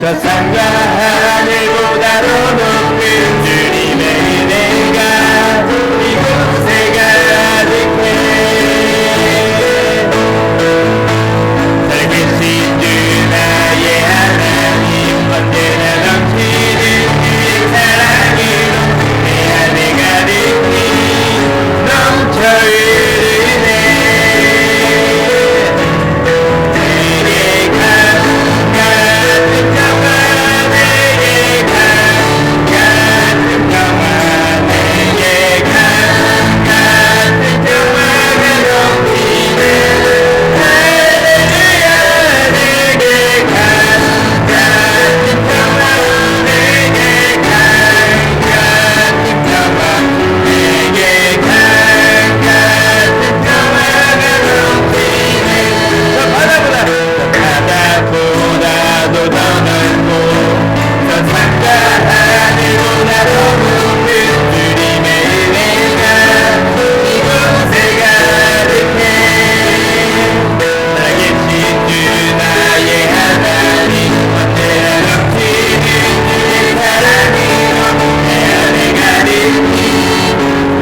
저 산과 하늘보다도 높은 주님의 은혜가 이곳에 가득해 살아계신 주 나의 하나님 언제나 넘치는 주의 사랑으로 내 안에 가득히 넘쳐 흐르네 내게 같은 평화 내게 같은 평화 내게 같은 평화가 넘치네 할렐루야 내게 같은 평화 내게 같은 평화 내게 같은 평화가 넘치네 저 바다보다도 더 넓고 저 산과 하늘보다도 높은 주님의 은혜가 이곳에 가득해 살아계신 주 나의 하나님 언제나 넘치는 주의 사랑으로 내 안에 가득히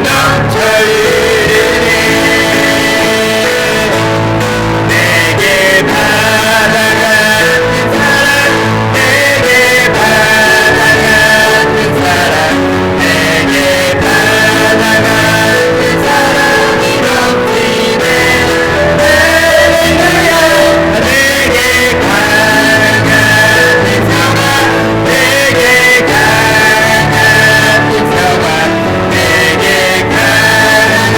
넘쳐 흐르네 내게 바다 같은 사랑 내게 바다 같은 사랑 내게 바다 같은 사랑이 넘치네 할렐루야 내게 같은 평화 내게 같은 평화 내게 같은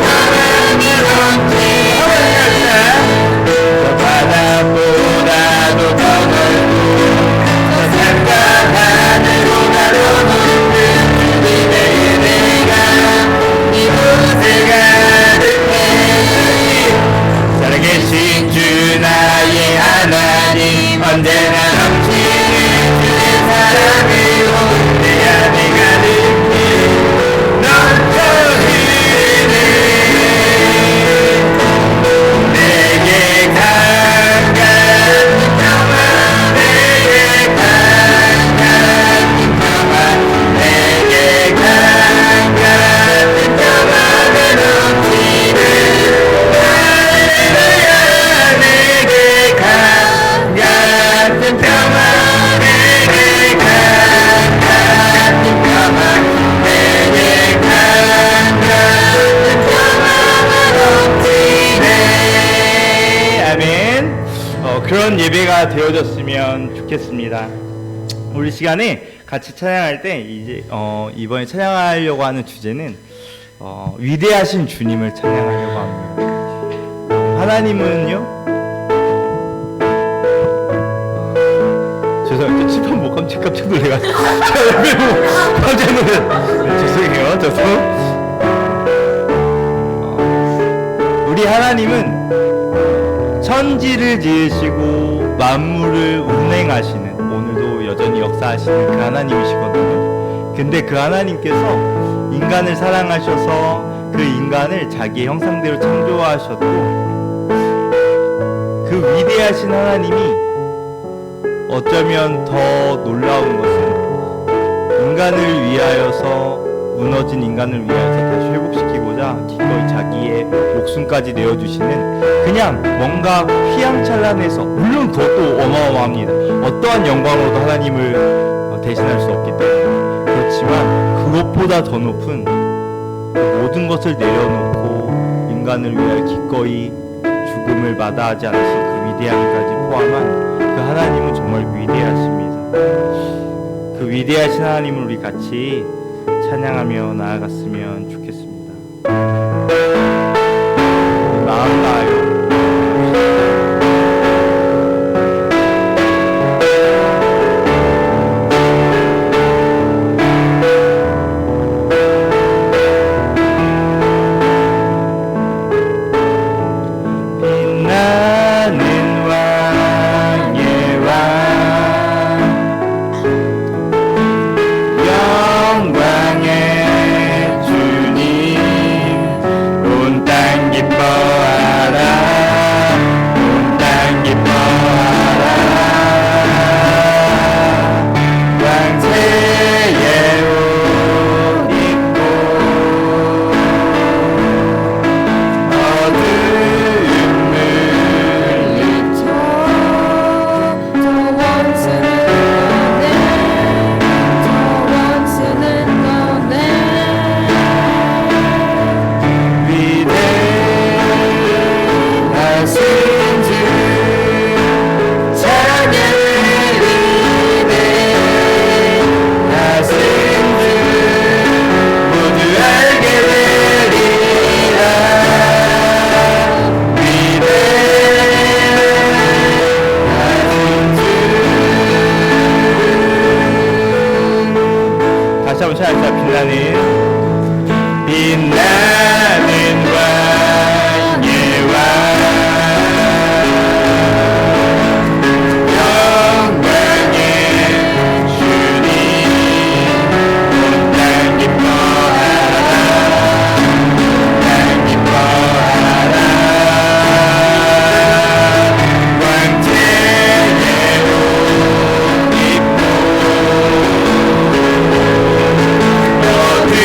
사랑이 넘치네 저 바다보다도 더 넓고 저 산과 하늘보다도 높은 주님의 은혜가 이곳에 가득해 살아계신 주 나의 하나님 언제나 넘치는 주의 사랑으로 내 안에 가득히 넘쳐 흐르네 내게 같은 평화 내게 같은 평화 내게 같은 평화가 넘치네 할렐루야 내게 같은 평화 내게 같은 평화 내게 같은 평화가 넘치네 아멘. 그런 예배가 되어졌으면 좋겠습니다. 우리 시간에 같이 찬양할 때 이제 이번에 찬양하려고 하는 주제는 위대하신 주님을 찬양하려고 합니다. 하나님은요 죄송해요. 칠판 못 깜짝 놀래가지고 깜짝 놀래. 죄송해요. 저도 우리 하나님은 천지를 지으시고 만물을 운행하시는 오늘도 여전히 역사하시는 그 하나님이시거든요. 근데 그 하나님께서 인간을 사랑하셔서 그 인간을 자기의 형상대로 창조하셨고 그 위대하신 하나님이 어쩌면 더 놀라운 것은 인간을 위하여서 무너진 인간을 위하여서 다시 회복시키고자 기꺼이 자기의 목숨까지 내어주시는 그냥 뭔가 휘황찬란해서 물론 그것도 어마어마합니다. 어떠한 영광으로도 하나님을 대신할 수 없기 때문에 그렇지만 그것보다 더 높은 그 모든 것을 내려놓고 인간을 위하여 기꺼이 죽음을 마다하지 않으신 그 위대함까지 포함한 그 하나님은 정말 위대하십니다. 그 위대하신 하나님을 우리 같이 찬양하며 나아갔으면 좋겠습니다. 마음 다하여 영광의 주님 샤샤 빛나는 왕의 왕 영광의 주님 날 기뻐하라 날 기뻐하라 왕태의 옷 입고 너를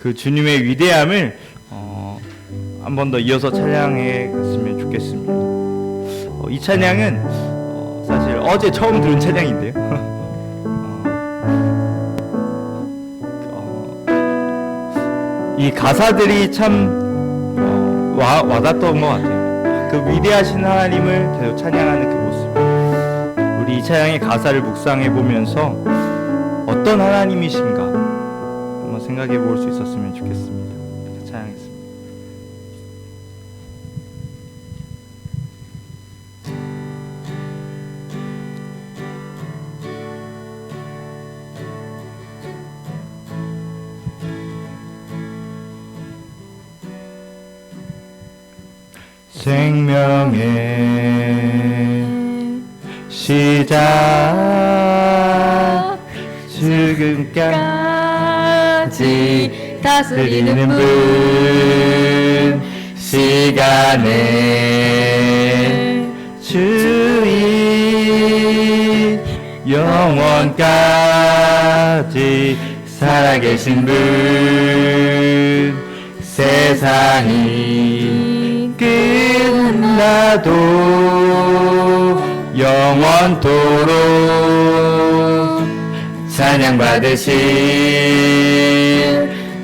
그 주님의 위대함을 한 번 더 이어서 찬양해 갔으면 좋겠습니다. 이 찬양은 사실 어제 처음 들은 찬양인데요. 이 가사들이 참 와닿던 것 같아요. 그 위대하신 하나님을 계속 찬양하는 그 모습. 우리 이 찬양의 가사를 묵상해 보면서 어떤 하나님이신가 한번 생각해 볼 수 있었으면 좋겠습니다. 찬양했습니다. 생명의 시작 지금까지 다스리는 분 시간의 주인 영원까지 살아계신 분 세상이 끝나도 영원토록 찬양받으신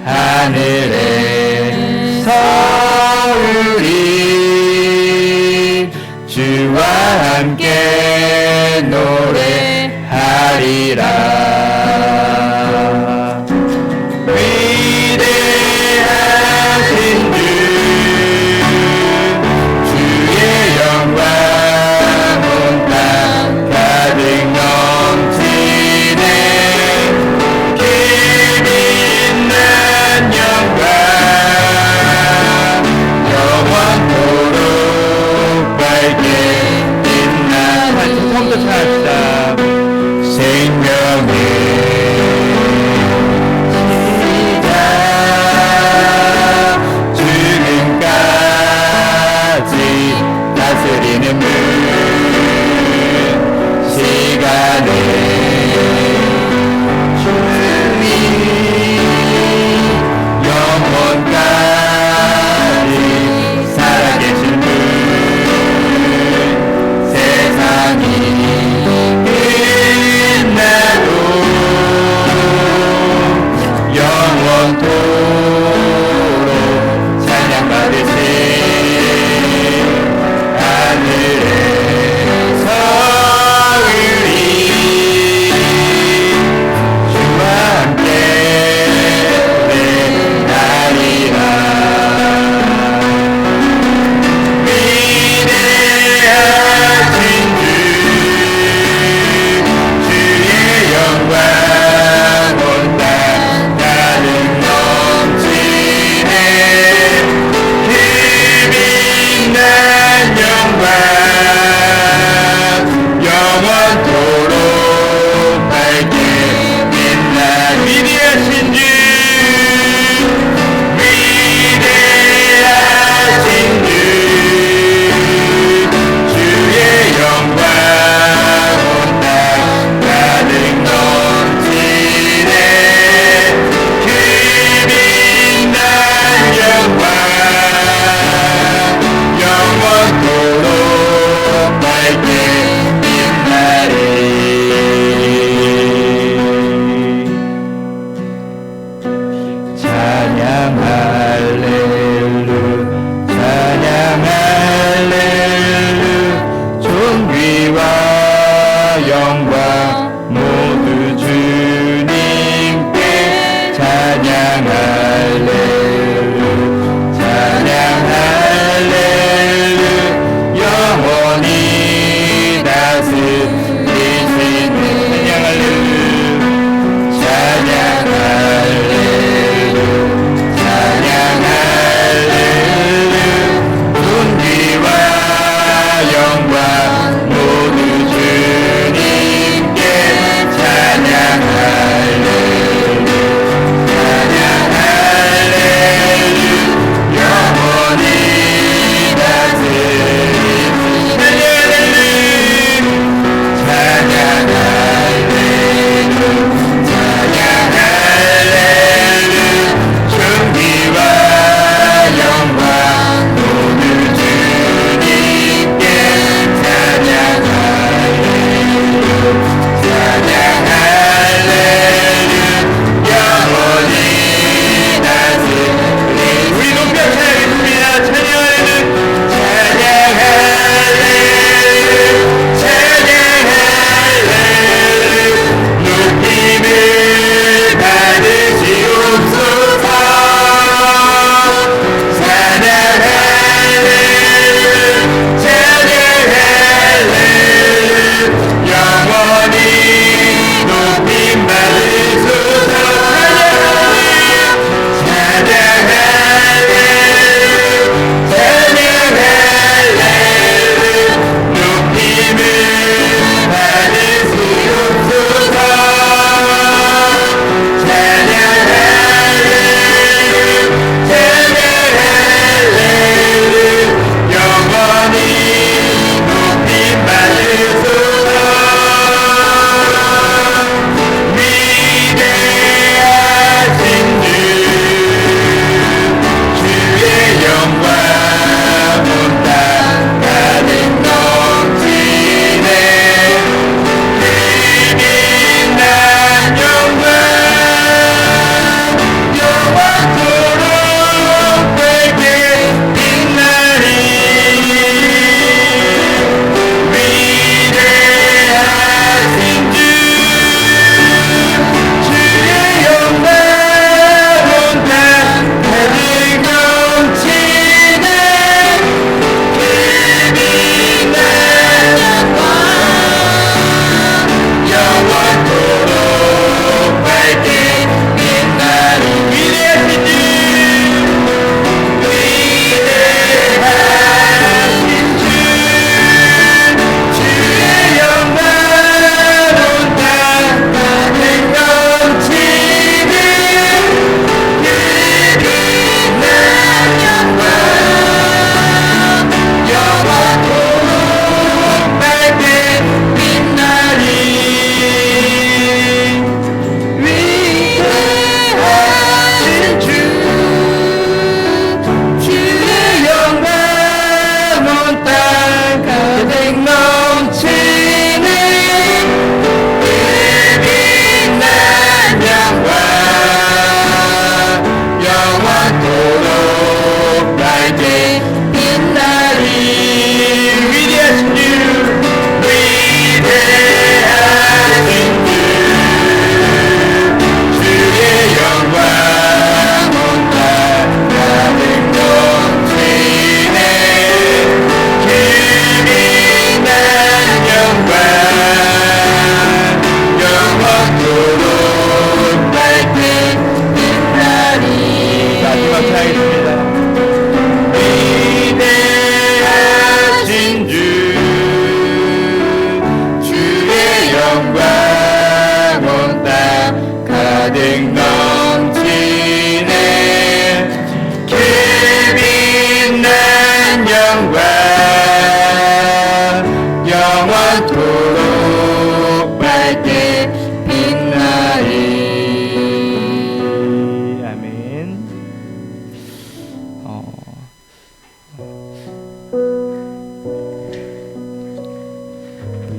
하늘의 서울이 주와 함께 노래하리라. 위대하신 주 주의 영광 온 땅 가득 넘치네. 빛난 영광 영원토록 밝게 빛나. 처음부터 찬양합시다. 생명의 시작 지금까지 다스리는 분 시간의 주인 영원까지 살아계신 분 세상이 끝나도 영원토록 찬양받으신 하늘의 서울이 주와 함께 노래하리라. 위대하신 주 주의 영광 온 땅 가득 넘치네. 그 빛난 영광 영원토록 밝게 빛나. 위대하신 주 위대하신 주 주의 영광 온 땅 가득 넘치네. 그 빛난 영광 영원토록 밝게 빛나리. 찬양 할렐루 찬양 할렐루 존귀와 영광 모두 주님께 찬양 할렐루 찬양 할렐루 영원히 다스리시는 찬양 할렐루 찬양 할렐루 찬양 할렐루 존귀와 영광 모두 주님께 찬양 할렐루 찬양 할렐루 영원히 다스리시는 찬양 할렐루 찬양 할렐루 찬양 할렐루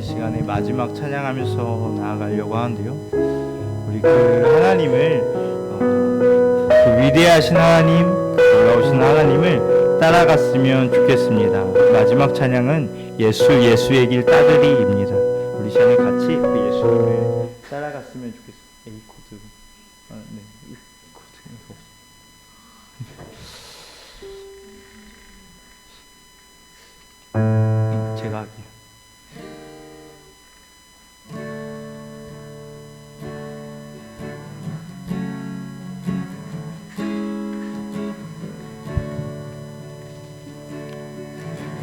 시간에 마지막 찬양하면서 나아가려고 하는데요. 우리 그 하나님을 그 위대하신 하나님, 그 놀라우신 하나님을 따라갔으면 좋겠습니다. 마지막 찬양은 예수의 길 따르리입니다. 우리 시간에 같이 그 예수님을 따라갔으면 좋겠습니다. A 코드, 네, E 코드. 제가 할게요.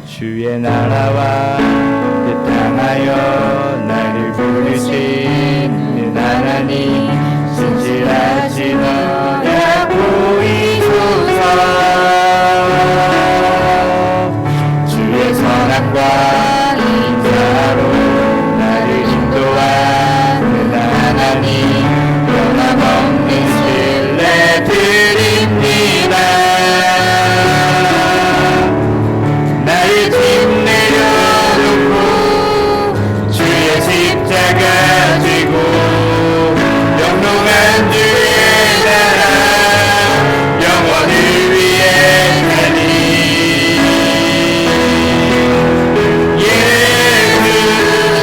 주의 나라와 그 땅하여 나를 부르시는 하나님, 진실하신 언약 보이소서. 주의 선함과 인자로 나를 인도하는 하나님, 변함없는 신뢰 드립니다. 나를 짐 내려놓고 주의 십자가 지고 영롱한 주의 나라 영원을 위해 가니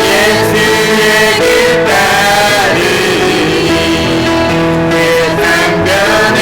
예수의 길 따르니 그 상변에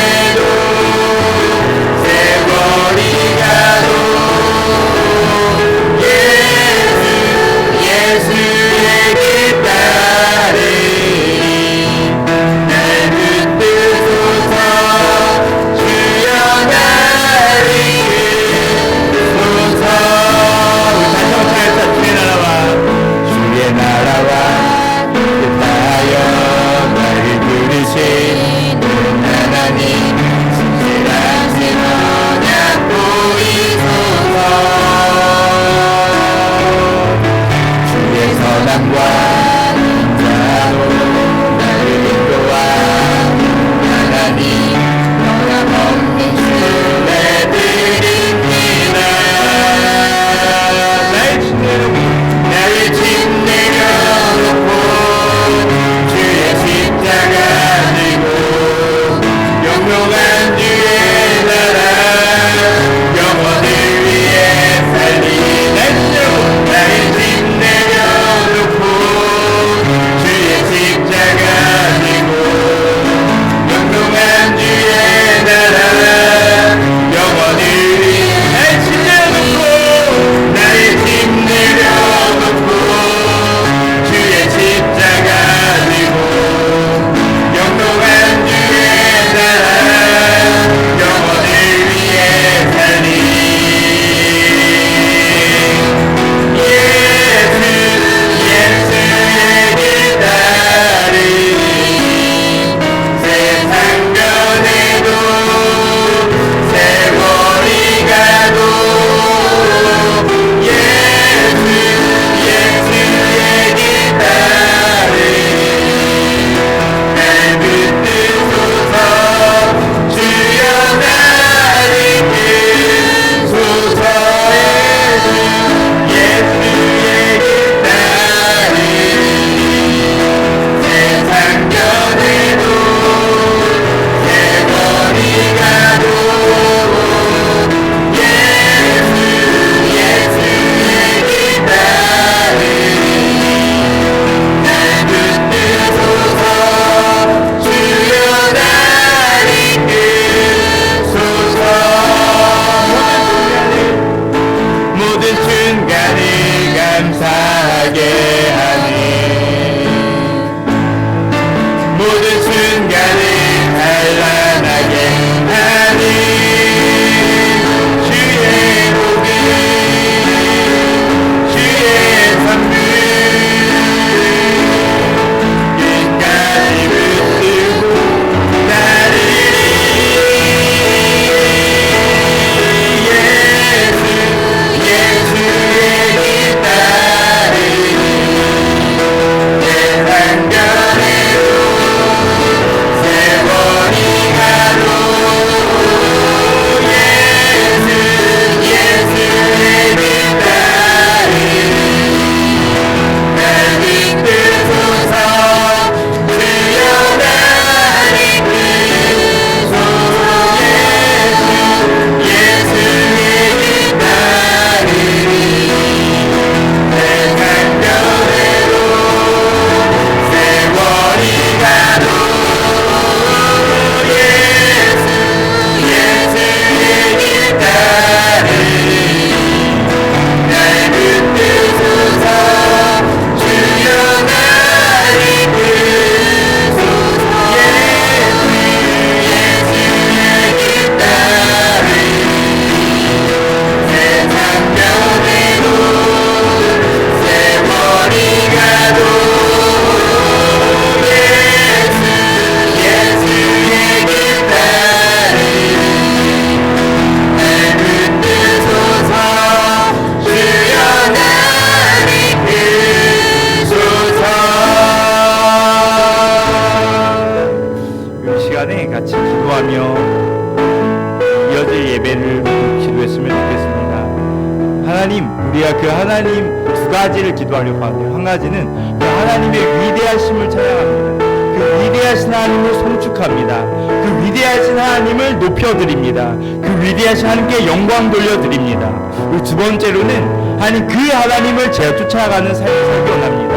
그 하나님 두 가지를 기도하려고 하네요. 한 가지는 그 하나님의 위대하심을 찬양합니다. 그 위대하신 하나님을 송축합니다. 그 위대하신 하나님을 높여드립니다. 그 위대하신 하나님께 영광 돌려드립니다. 그리고 두 번째로는 하나님 그 하나님을 제가 쫓아가는 삶을 살기 원합니다.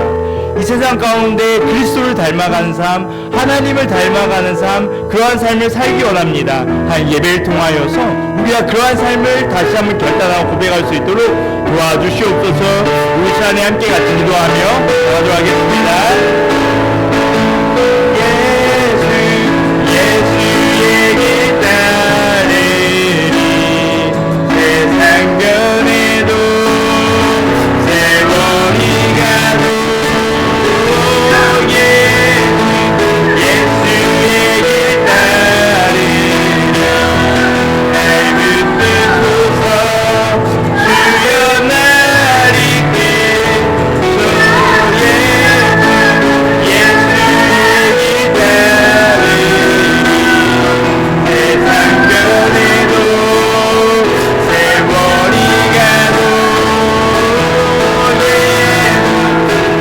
이 세상 가운데 그리스도를 닮아가는 삶, 하나님을 닮아가는 삶, 그러한 삶을 살기 원합니다. 한 예배를 통하여서 우리가 그러한 삶을 다시 한번 결단하고 고백할 수 있도록 도와주시옵소서. 우리 시간에 함께 같이 기도하며 나가도록 하겠습니다. 예수에게 따르리 세상 변해도 세월이 가도 예수에게 따르며 날 붙드소서 주여 날 이끌소서 예수에게 따르리 세상 변해도 세월이 가도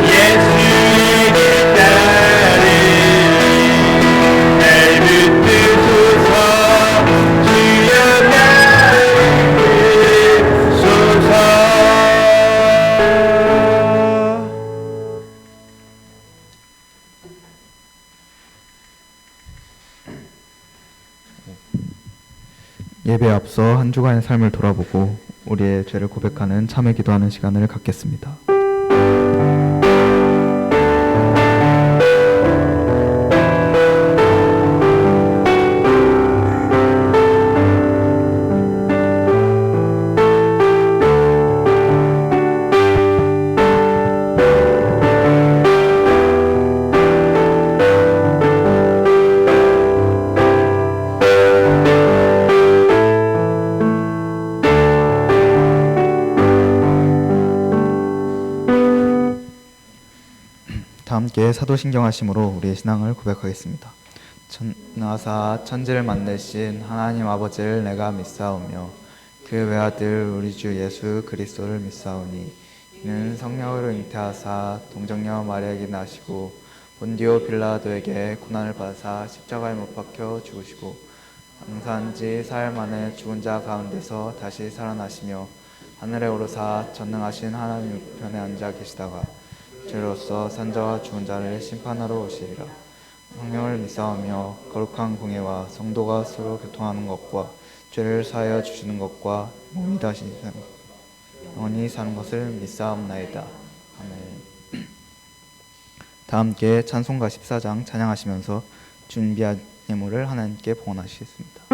예수에게 따르리 날 붙드소서 주여 날 이끌소서. 예배에 앞서 한 주간의 삶을 돌아보고 우리의 죄를 고백하는 참회 기도하는 시간을 갖겠습니다. 다 함께 사도신경 하심으로 우리의 신앙을 고백하겠습니다. 천하사 천지를 만드신 하나님 아버지를 내가 믿사오며 그 외아들 우리 주 예수 그리스도를 믿사오니 이는 성령으로 잉태하사 동정녀 마리아에게 나시고 본디오 빌라도에게 고난을 받으사 십자가에 못 박혀 죽으시고 장사한 지 사흘 만에 죽은 자 가운데서 다시 살아나시며 하늘에 오르사 전능하신 하나님 우편에 앉아 계시다가 죄로서 산자와 죽은 자를 심판하러 오시리라. 성령을 믿사오며 거룩한 공예와 성도가 서로 교통하는 것과 죄를 사하여 주시는 것과 몸이 다시 영원히 사는 것을 믿사옵나이다. 아멘. 다 함께 찬송가 14장 찬양하시면서 준비한 예물을 하나님께 봉헌하시겠습니다.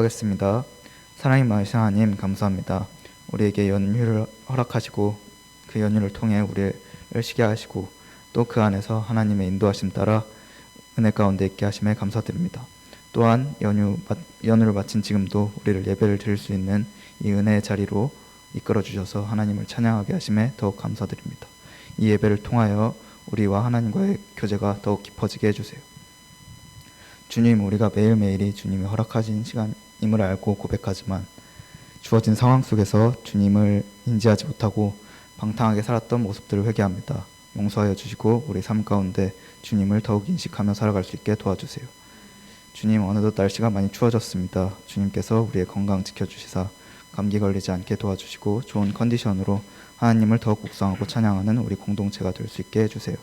기도하겠습니다. 사랑이 많으신 하나님 감사합니다. 우리에게 연휴를 허락하시고 그 연휴를 통해 우리를 쉬게 하시고 또 그 안에서 하나님의 인도하심 따라 은혜 가운데 있게 하심에 감사드립니다. 또한 연휴를 마친 지금도 우리를 예배를 드릴 수 있는 이 은혜의 자리로 이끌어 주셔서 하나님을 찬양하게 하심에 더욱 감사드립니다. 이 예배를 통하여 우리와 하나님과의 교제가 더욱 깊어지게 해주세요. 주님, 우리가 매일매일이 주님이 허락하신 시간임을 알고 고백하지만 주어진 상황 속에서 주님을 인지하지 못하고 방탕하게 살았던 모습들을 회개합니다. 용서하여 주시고 우리 삶 가운데 주님을 더욱 인식하며 살아갈 수 있게 도와주세요. 주님, 어느덧 날씨가 많이 추워졌습니다. 주님께서 우리의 건강 지켜주시사 감기 걸리지 않게 도와주시고 좋은 컨디션으로 하나님을 더욱 묵상하고 찬양하는 우리 공동체가 될 수 있게 해주세요.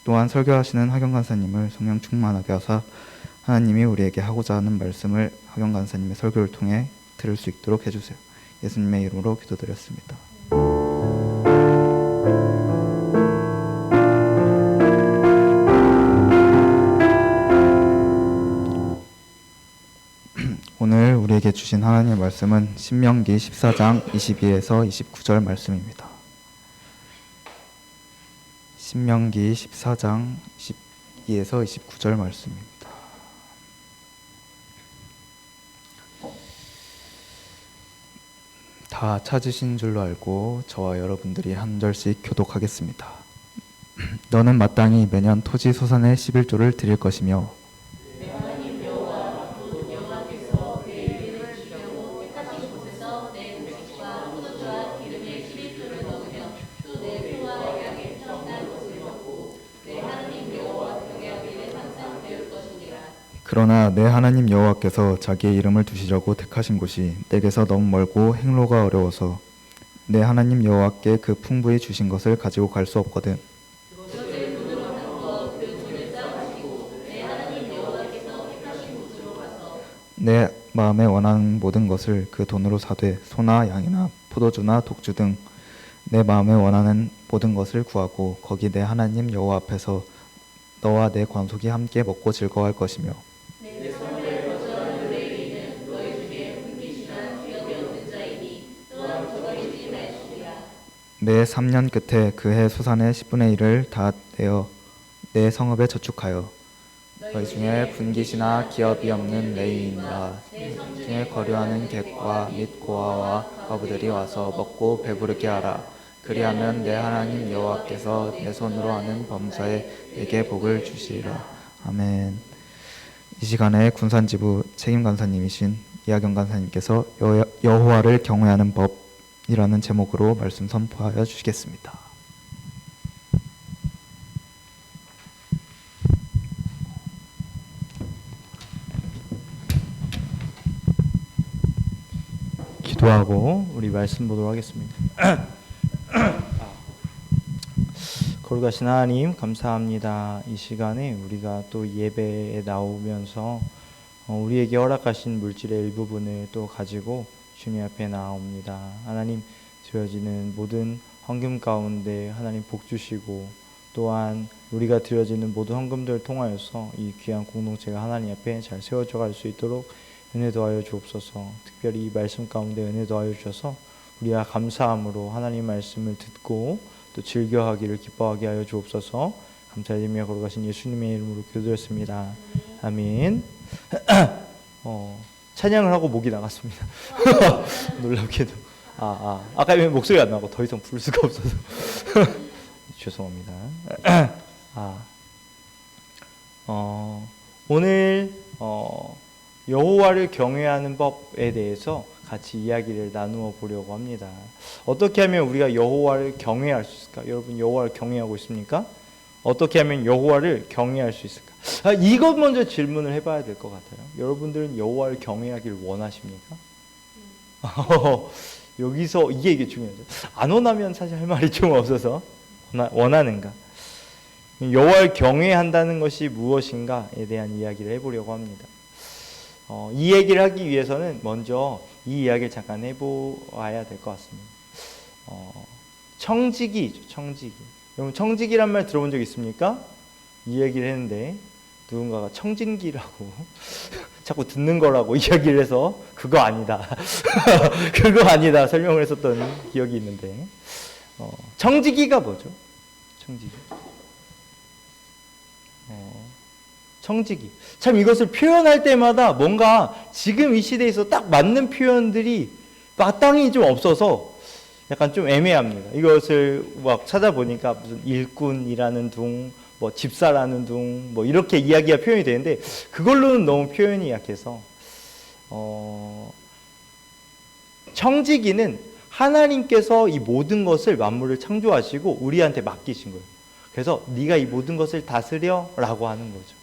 또한 설교하시는 하경 간사님을 성령 충만하게 하사 하나님이 우리에게 하고자 하는 말씀을 하경 간사님의 설교를 통해 들을 수 있도록 해주세요. 예수님의 이름으로 기도드렸습니다. 오늘 우리에게 주신 하나님의 말씀은 신명기 14장 22에서 29절 말씀입니다. 신명기 14장 22에서 29절 말씀입니다. 다 찾으신 줄로 알고 저와 여러분들이 한 절씩 교독하겠습니다. 너는 마땅히 매년 토지 소산의 11조를 드릴 것이며 그러나 내 하나님 여호와께서 자기의 이름을 두시려고 택하신 곳이 내게서 너무 멀고 행로가 어려워서 내 하나님 여호와께 그 풍부히 주신 것을 가지고 갈 수 없거든. 내 마음에 원하는 모든 것을 그 돈으로 사되 소나 양이나 포도주나 독주 등 내 마음에 원하는 모든 것을 구하고 거기 내 하나님 여호와 앞에서 너와 내 관속이 함께 먹고 즐거워할 것이며 매 3년 끝에 그 해 소산의 10분의 1을 다 내어 내 성읍에 저축하여 너희 중에 분깃이나 기업이 없는 레위인과 중에 거류하는 객과 및 고아와 과부들이 와서 먹고 배부르게 하라. 그리하면 내 하나님 여호와께서 내 손으로 하는 범사에 내게 복을 주시리라. 아멘. 이 시간에 군산지부 책임간사님이신 이하경 간사님께서 여호와를 경외하는 법이라는 제목으로 말씀 선포하여 주시겠습니다. 기도하고 우리 말씀 보도록 하겠습니다. 거룩하신 하나님 감사합니다. 이 시간에 우리가 또 예배에 나오면서 우리에게 허락하신 물질의 일부분을 또 가지고 주님 앞에 나옵니다. 하나님, 드려지는 모든 헌금 가운데 하나님 복 주시고 또한 우리가 드려지는 모든 헌금들을 통하여서 이 귀한 공동체가 하나님 앞에 잘 세워져 갈 수 있도록 은혜 더하여 주옵소서. 특별히 이 말씀 가운데 은혜 더하여 주셔서 우리가 감사함으로 하나님 말씀을 듣고 또 즐겨하기를 기뻐하게 하여 주옵소서. 감사드리며 거룩하신 예수님의 이름으로 기도드렸습니다. 아멘. 찬양을 하고 목이 나갔습니다. 놀랍게도 아까 왜 목소리가 안 나고 더 이상 부를 수가 없어서 죄송합니다. 오늘 여호와를 경외하는 법에 대해서 같이 이야기를 나누어 보려고 합니다. 어떻게 하면 우리가 여호와를 경외할 수 있을까? 여러분 여호와를 경외하고 있습니까? 어떻게 하면 여호와를 경외할 수 있을까? 이것 먼저 질문을 해봐야 될 것 같아요. 여러분들은 여호와를 경외하기를 원하십니까? 여기서 이게 중요하죠. 안 원하면 사실 할 말이 좀 없어서 원하는가? 여호와를 경외한다는 것이 무엇인가에 대한 이야기를 해보려고 합니다. 이 얘기를 하기 위해서는 먼저 이 이야기를 잠깐 해보아야 될 것 같습니다. 청지기죠, 청지기. 여러분 청지기란 말 들어본 적 있습니까? 이 얘기를 했는데 누군가가 청진기라고 자꾸 듣는 거라고 이야기를 해서 그거 아니다. 그거 아니다 설명을 했었던 기억이 있는데 청지기가 뭐죠? 청지기. 청지기. 참 이것을 표현할 때마다 뭔가 지금 이 시대에서 딱 맞는 표현들이 마땅히 좀 없어서 약간 좀 애매합니다. 이것을 막 찾아보니까 무슨 일꾼이라는 둥, 뭐 집사라는 둥, 뭐 이렇게 이야기가 표현이 되는데 그걸로는 너무 표현이 약해서 청지기는 하나님께서 이 모든 것을 만물을 창조하시고 우리한테 맡기신 거예요. 그래서 네가 이 모든 것을 다스려라고 하는 거죠.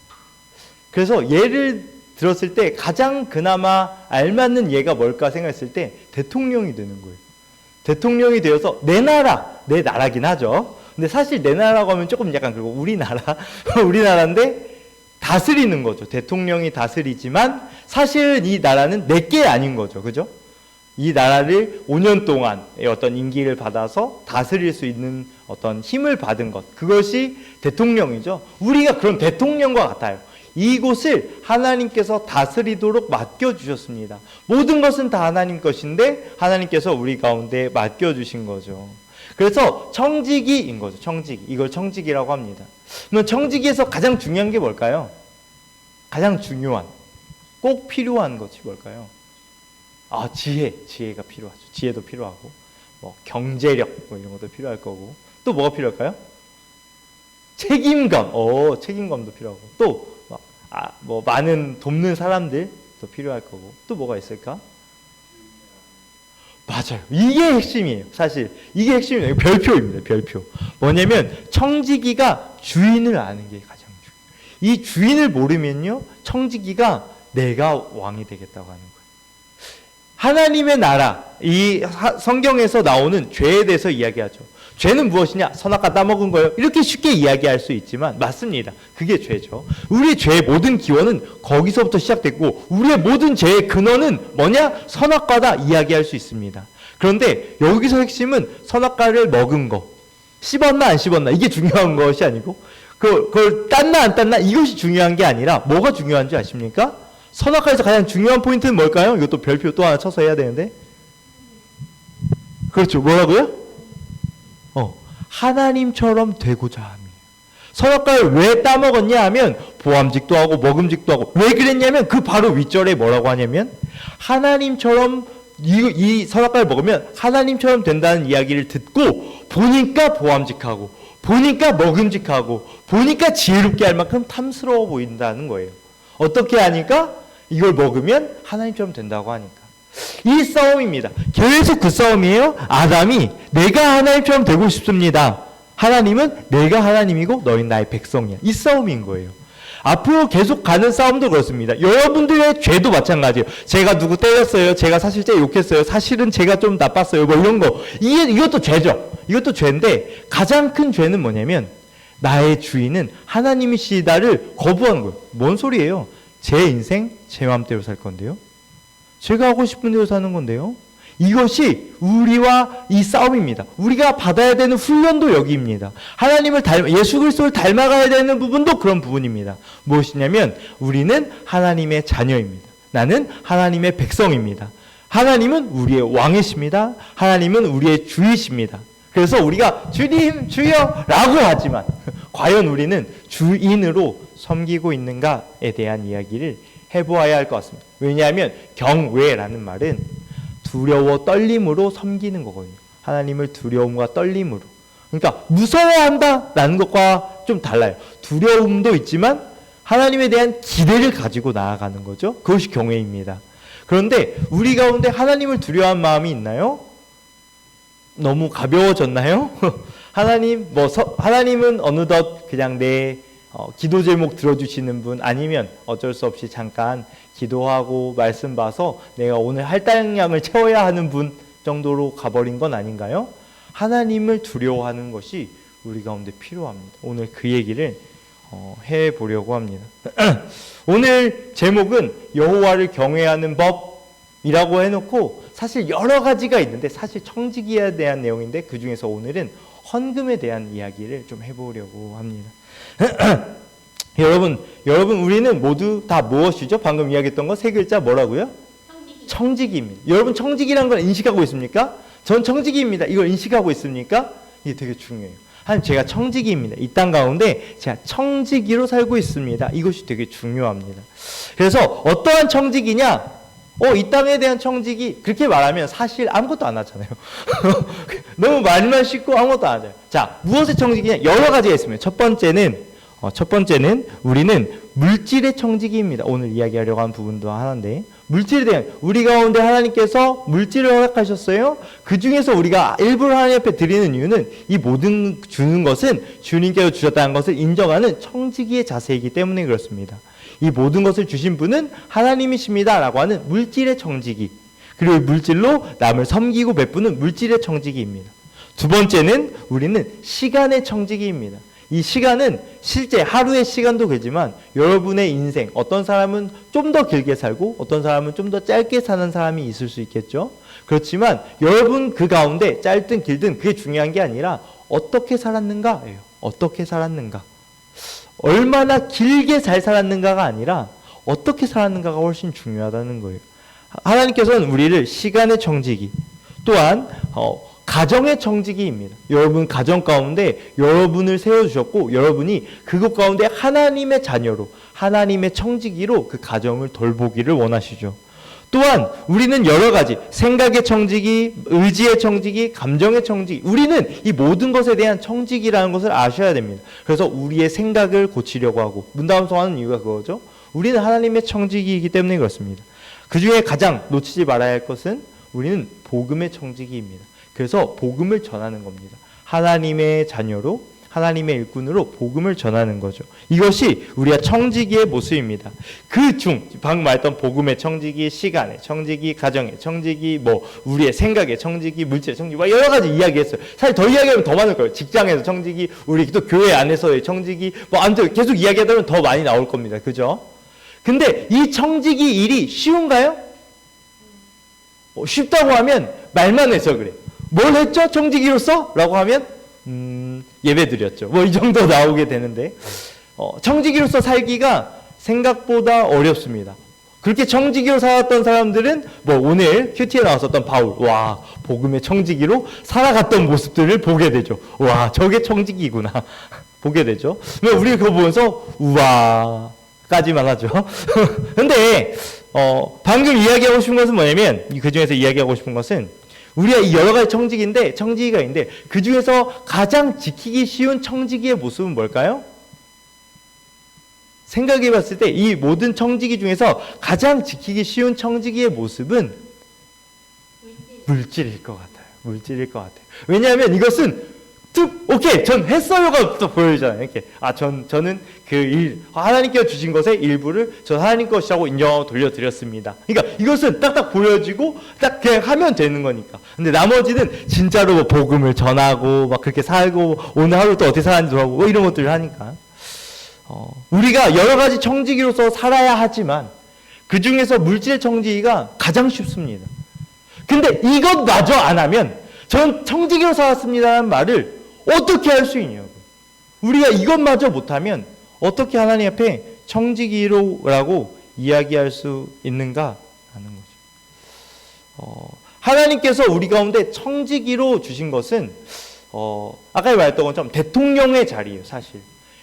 그래서 예를 들었을 때 가장 그나마 알맞는 예가 뭘까 생각했을 때 대통령이 되는 거예요. 대통령이 되어서 내 나라, 내 나라긴 하죠. 근데 사실 내 나라라고 하면 조금 약간 그리고 우리나라인데 다스리는 거죠. 대통령이 다스리지만 사실은 이 나라는 내게 아닌 거죠. 그죠? 이 나라를 5년 동안의 어떤 임기를 받아서 다스릴 수 있는 어떤 힘을 받은 것. 그것이 대통령이죠. 우리가 그런 대통령과 같아요. 이곳을 하나님께서 다스리도록 맡겨주셨습니다. 모든 것은 다 하나님 것인데 하나님께서 우리 가운데 맡겨주신 거죠. 그래서 청지기인 거죠. 청지기. 이걸 청지기라고 합니다. 그럼 청지기에서 가장 중요한 게 뭘까요? 가장 중요한, 꼭 필요한 것이 뭘까요? 지혜가 필요하죠. 지혜도 필요하고, 뭐 경제력 뭐 이런 것도 필요할 거고, 또 뭐가 필요할까요? 책임감, 책임감도 필요하고, 또 뭐 많은 돕는 사람들도 필요할 거고, 또 뭐가 있을까? 맞아요. 이게 핵심이에요. 사실 이게 핵심이에요. 별표입니다. 별표. 뭐냐면 청지기가 주인을 아는 게 가장 중요해요. 이 주인을 모르면요, 청지기가 내가 왕이 되겠다고 하는 거예요. 하나님의 나라, 이 성경에서 나오는 죄에 대해서 이야기하죠. 죄는 무엇이냐? 선악과 따먹은 거예요. 이렇게 쉽게 이야기할 수 있지만 맞습니다. 그게 죄죠. 우리의 죄의 모든 기원은 거기서부터 시작됐고 우리의 모든 죄의 근원은 뭐냐? 선악과다 이야기할 수 있습니다. 그런데 여기서 핵심은 선악과를 먹은 거, 씹었나 안 씹었나 이게 중요한 것이 아니고 그걸 땄나 안 땄나 이것이 중요한 게 아니라 뭐가 중요한 줄 아십니까? 선악과에서 가장 중요한 포인트는 뭘까요? 이것도 별표 또 하나 쳐서 해야 되는데 그렇죠. 뭐라고요? 하나님처럼 되고자 함이에요. 선악과를 왜 따먹었냐 하면 보암직도 하고 먹음직도 하고 왜 그랬냐면 그 바로 윗절에 뭐라고 하냐면 하나님처럼 이 선악과를 먹으면 하나님처럼 된다는 이야기를 듣고 보니까 보암직하고 보니까 먹음직하고 보니까 지혜롭게 할 만큼 탐스러워 보인다는 거예요. 어떻게 하니까? 이걸 먹으면 하나님처럼 된다고 하니까. 이 싸움입니다. 계속 그 싸움이에요. 아담이 내가 하나님처럼 되고 싶습니다. 하나님은 내가 하나님이고 너희는 나의 백성이야. 이 싸움인 거예요. 앞으로 계속 가는 싸움도 그렇습니다. 여러분들의 죄도 마찬가지예요. 제가 누구 때렸어요. 제가 사실 제 욕했어요. 사실은 제가 좀 나빴어요. 뭐 이런 거. 이것도 죄죠. 이것도 죄인데 가장 큰 죄는 뭐냐면 나의 주인은 하나님이시다를 거부하는 거예요. 뭔 소리예요? 제 인생 제 마음대로 살 건데요. 제가 하고 싶은 대로 사는 건데요. 이것이 우리와 이 싸움입니다. 우리가 받아야 되는 훈련도 여기입니다. 예수 그리스도를 닮아가야 되는 부분도 그런 부분입니다. 무엇이냐면 우리는 하나님의 자녀입니다. 나는 하나님의 백성입니다. 하나님은 우리의 왕이십니다. 하나님은 우리의 주이십니다. 그래서 우리가 주님, 주여 라고 하지만 과연 우리는 주인으로 섬기고 있는가에 대한 이야기를 해보아야 할 것 같습니다. 왜냐하면 경외라는 말은 두려워 떨림으로 섬기는 거거든요. 하나님을 두려움과 떨림으로. 그러니까 무서워한다라는 것과 좀 달라요. 두려움도 있지만 하나님에 대한 기대를 가지고 나아가는 거죠. 그것이 경외입니다. 그런데 우리 가운데 하나님을 두려워하는 마음이 있나요? 너무 가벼워졌나요? 하나님은 어느덧 그냥 내 기도 제목 들어주시는 분 아니면 어쩔 수 없이 잠깐 기도하고 말씀 봐서 내가 오늘 할당량을 채워야 하는 분 정도로 가버린 건 아닌가요? 하나님을 두려워하는 것이 우리 가운데 필요합니다. 오늘 그 얘기를 해보려고 합니다. 오늘 제목은 여호와를 경외하는 법이라고 해놓고 사실 여러 가지가 있는데 사실 청지기에 대한 내용인데 그 중에서 오늘은 헌금에 대한 이야기를 좀 해보려고 합니다. 여러분 우리는 모두 다 무엇이죠? 방금 이야기했던 거 세 글자 뭐라고요? 청지기입니다. 여러분 청지기라는 걸 인식하고 있습니까? 전 청지기입니다. 이걸 인식하고 있습니까? 이게 되게 중요해요. 하나님 제가 청지기입니다. 이 땅 가운데 제가 청지기로 살고 있습니다. 이것이 되게 중요합니다. 그래서 어떠한 청지기냐? 이 땅에 대한 청지기 그렇게 말하면 사실 아무것도 안 하잖아요. 너무 말만 씻고 아무것도 안 하잖아요. 자, 무엇의 청지기냐? 여러 가지가 있습니다. 첫 번째는 우리는 물질의 청지기입니다. 오늘 이야기하려고 하는 부분도 하나인데 물질에 대한 우리 가운데 하나님께서 물질을 허락하셨어요. 그 중에서 우리가 일부러 하나님 앞에 드리는 이유는 이 모든 주는 것은 주님께서 주셨다는 것을 인정하는 청지기의 자세이기 때문에 그렇습니다. 이 모든 것을 주신 분은 하나님이십니다 라고 하는 물질의 청지기, 그리고 물질로 남을 섬기고 베푸는 물질의 청지기입니다. 두 번째는 우리는 시간의 청지기입니다. 이 시간은 실제 하루의 시간도 되지만 여러분의 인생, 어떤 사람은 좀 더 길게 살고 어떤 사람은 좀 더 짧게 사는 사람이 있을 수 있겠죠. 그렇지만 여러분 그 가운데 짧든 길든 그게 중요한 게 아니라 어떻게 살았는가예요. 어떻게 살았는가. 얼마나 길게 잘 살았는가가 아니라 어떻게 살았는가가 훨씬 중요하다는 거예요. 하나님께서는 우리를 시간의 청지기, 또한 가정의 청지기입니다. 여러분 가정 가운데 여러분을 세워주셨고 여러분이 그것 가운데 하나님의 자녀로, 하나님의 청지기로 그 가정을 돌보기를 원하시죠. 또한 우리는 여러 가지 생각의 청지기, 의지의 청지기, 감정의 청지기, 우리는 이 모든 것에 대한 청지기라는 것을 아셔야 됩니다. 그래서 우리의 생각을 고치려고 하고 문담성하는 이유가 그거죠. 우리는 하나님의 청지기이기 때문에 그렇습니다. 그 중에 가장 놓치지 말아야 할 것은 우리는 복음의 청지기입니다. 그래서 복음을 전하는 겁니다. 하나님의 자녀로, 하나님의 일꾼으로 복음을 전하는 거죠. 이것이 우리가 청지기의 모습입니다. 방금 말했던 복음의 청지기, 시간의 청지기, 가정의 청지기, 우리의 생각의 청지기, 물질의 청지기, 여러 가지 이야기했어요. 사실 더 이야기하면 더 많을 거예요. 직장에서 청지기, 우리 또 교회 안에서의 청지기, 아무튼 계속 이야기하다 보면 더 많이 나올 겁니다. 그죠? 근데 이 청지기 일이 쉬운가요? 쉽다고 하면 말만 해서 그래. 뭘 했죠? 청지기로서? 라고 하면 예배 드렸죠. 이 정도 나오게 되는데 청지기로서 살기가 생각보다 어렵습니다. 그렇게 청지기로 살았던 사람들은 오늘 큐티에 나왔었던 바울, 복음의 청지기로 살아갔던 모습들을 보게 되죠. 저게 청지기구나 보게 되죠. 우리 그거 보면서 우와 까지만 하죠. 근데 방금 이야기하고 싶은 것은 뭐냐면, 그 중에서 이야기하고 싶은 것은 우리가 이 여러 가지 청지기가 있는데 그 중에서 가장 지키기 쉬운 청지기의 모습은 뭘까요? 생각해 봤을 때 이 모든 청지기 중에서 가장 지키기 쉬운 청지기의 모습은 물질일 것 같아요. 물질일 것 같아요. 왜냐하면 이것은 오케이, 전 했어요가 또 보여주잖아요. 이렇게 저는 그 하나님께서 주신 것의 일부를 저 하나님 것이라고 인정하고 돌려드렸습니다. 그러니까 이것은 딱딱 보여지고 딱 그냥 하면 되는 거니까. 근데 나머지는 진짜로 복음을 전하고 그렇게 살고 오늘 하루 또 어떻게 살았는지 하고 이런 것들을 하니까 우리가 여러 가지 청지기로서 살아야 하지만 그 중에서 물질 청지기가 가장 쉽습니다. 근데 이것마저 안 하면 전 청지기로 살았습니다라는 말을 어떻게 할 수 있냐고. 우리가 이것마저 못하면 어떻게 하나님 앞에 청지기로라고 이야기할 수 있는가 하는 거죠. 하나님께서 우리 가운데 청지기로 주신 것은 아까 말했던 것처럼 대통령의 자리예요, 사실.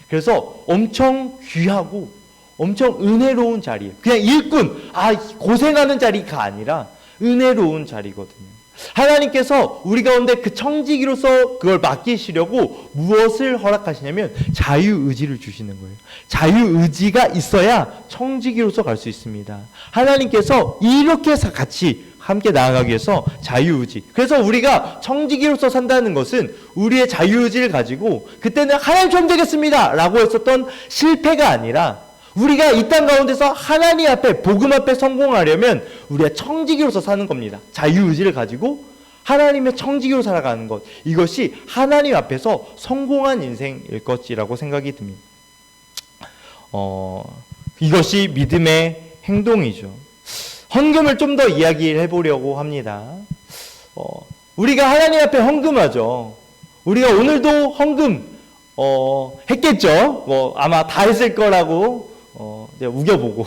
그래서 엄청 귀하고 엄청 은혜로운 자리예요. 그냥 일꾼, 고생하는 자리가 아니라 은혜로운 자리거든요. 하나님께서 우리 가운데 그 청지기로서 그걸 맡기시려고 무엇을 허락하시냐면 자유의지를 주시는 거예요. 자유의지가 있어야 청지기로서 갈 수 있습니다. 하나님께서 이렇게 같이 함께 나아가기 위해서 자유의지. 그래서 우리가 청지기로서 산다는 것은 우리의 자유의지를 가지고 그때는 하나님처럼 되겠습니다 라고 했었던 실패가 아니라 우리가 이 땅 가운데서 하나님 앞에, 복음 앞에 성공하려면 우리가 청지기로서 사는 겁니다. 자유의지를 가지고 하나님의 청지기로 살아가는 것, 이것이 하나님 앞에서 성공한 인생일 것이라고 생각이 듭니다. 이것이 믿음의 행동이죠. 헌금을 좀 더 이야기를 해보려고 합니다. 우리가 하나님 앞에 헌금하죠. 우리가 오늘도 헌금 했겠죠. 뭐 아마 다 했을 거라고 이제 우겨보고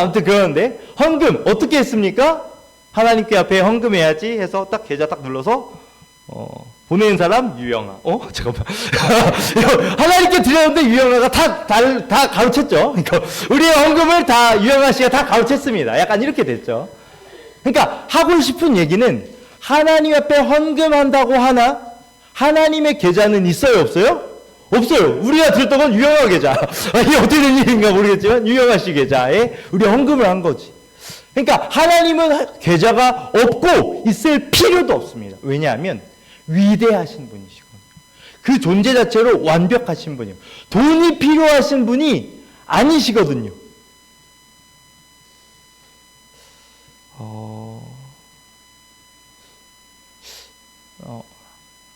아무튼 그러는데 헌금 어떻게 했습니까? 하나님께 앞에 헌금해야지 해서 딱 계좌 딱 눌러서 보내는 사람 유영아. 잠깐만. 하나님께 드렸는데 유영아가 다 가로챘죠. 그러니까 우리의 헌금을 다 유영아 씨가 다 가로챘습니다. 약간 이렇게 됐죠. 그러니까 하고 싶은 얘기는 하나님 앞에 헌금한다고 하나 하나님의 계좌는 있어요, 없어요? 없어요. 우리가 들었던 건 유영아 계좌. 이게 어떻게 된 일인가 모르겠지만 유영아 씨 계좌에 우리 헌금을 한 거지. 그러니까 하나님은 계좌가 없고 있을 필요도 없습니다. 왜냐하면 위대하신 분이시거든요. 그 존재 자체로 완벽하신 분이에요. 돈이 필요하신 분이 아니시거든요.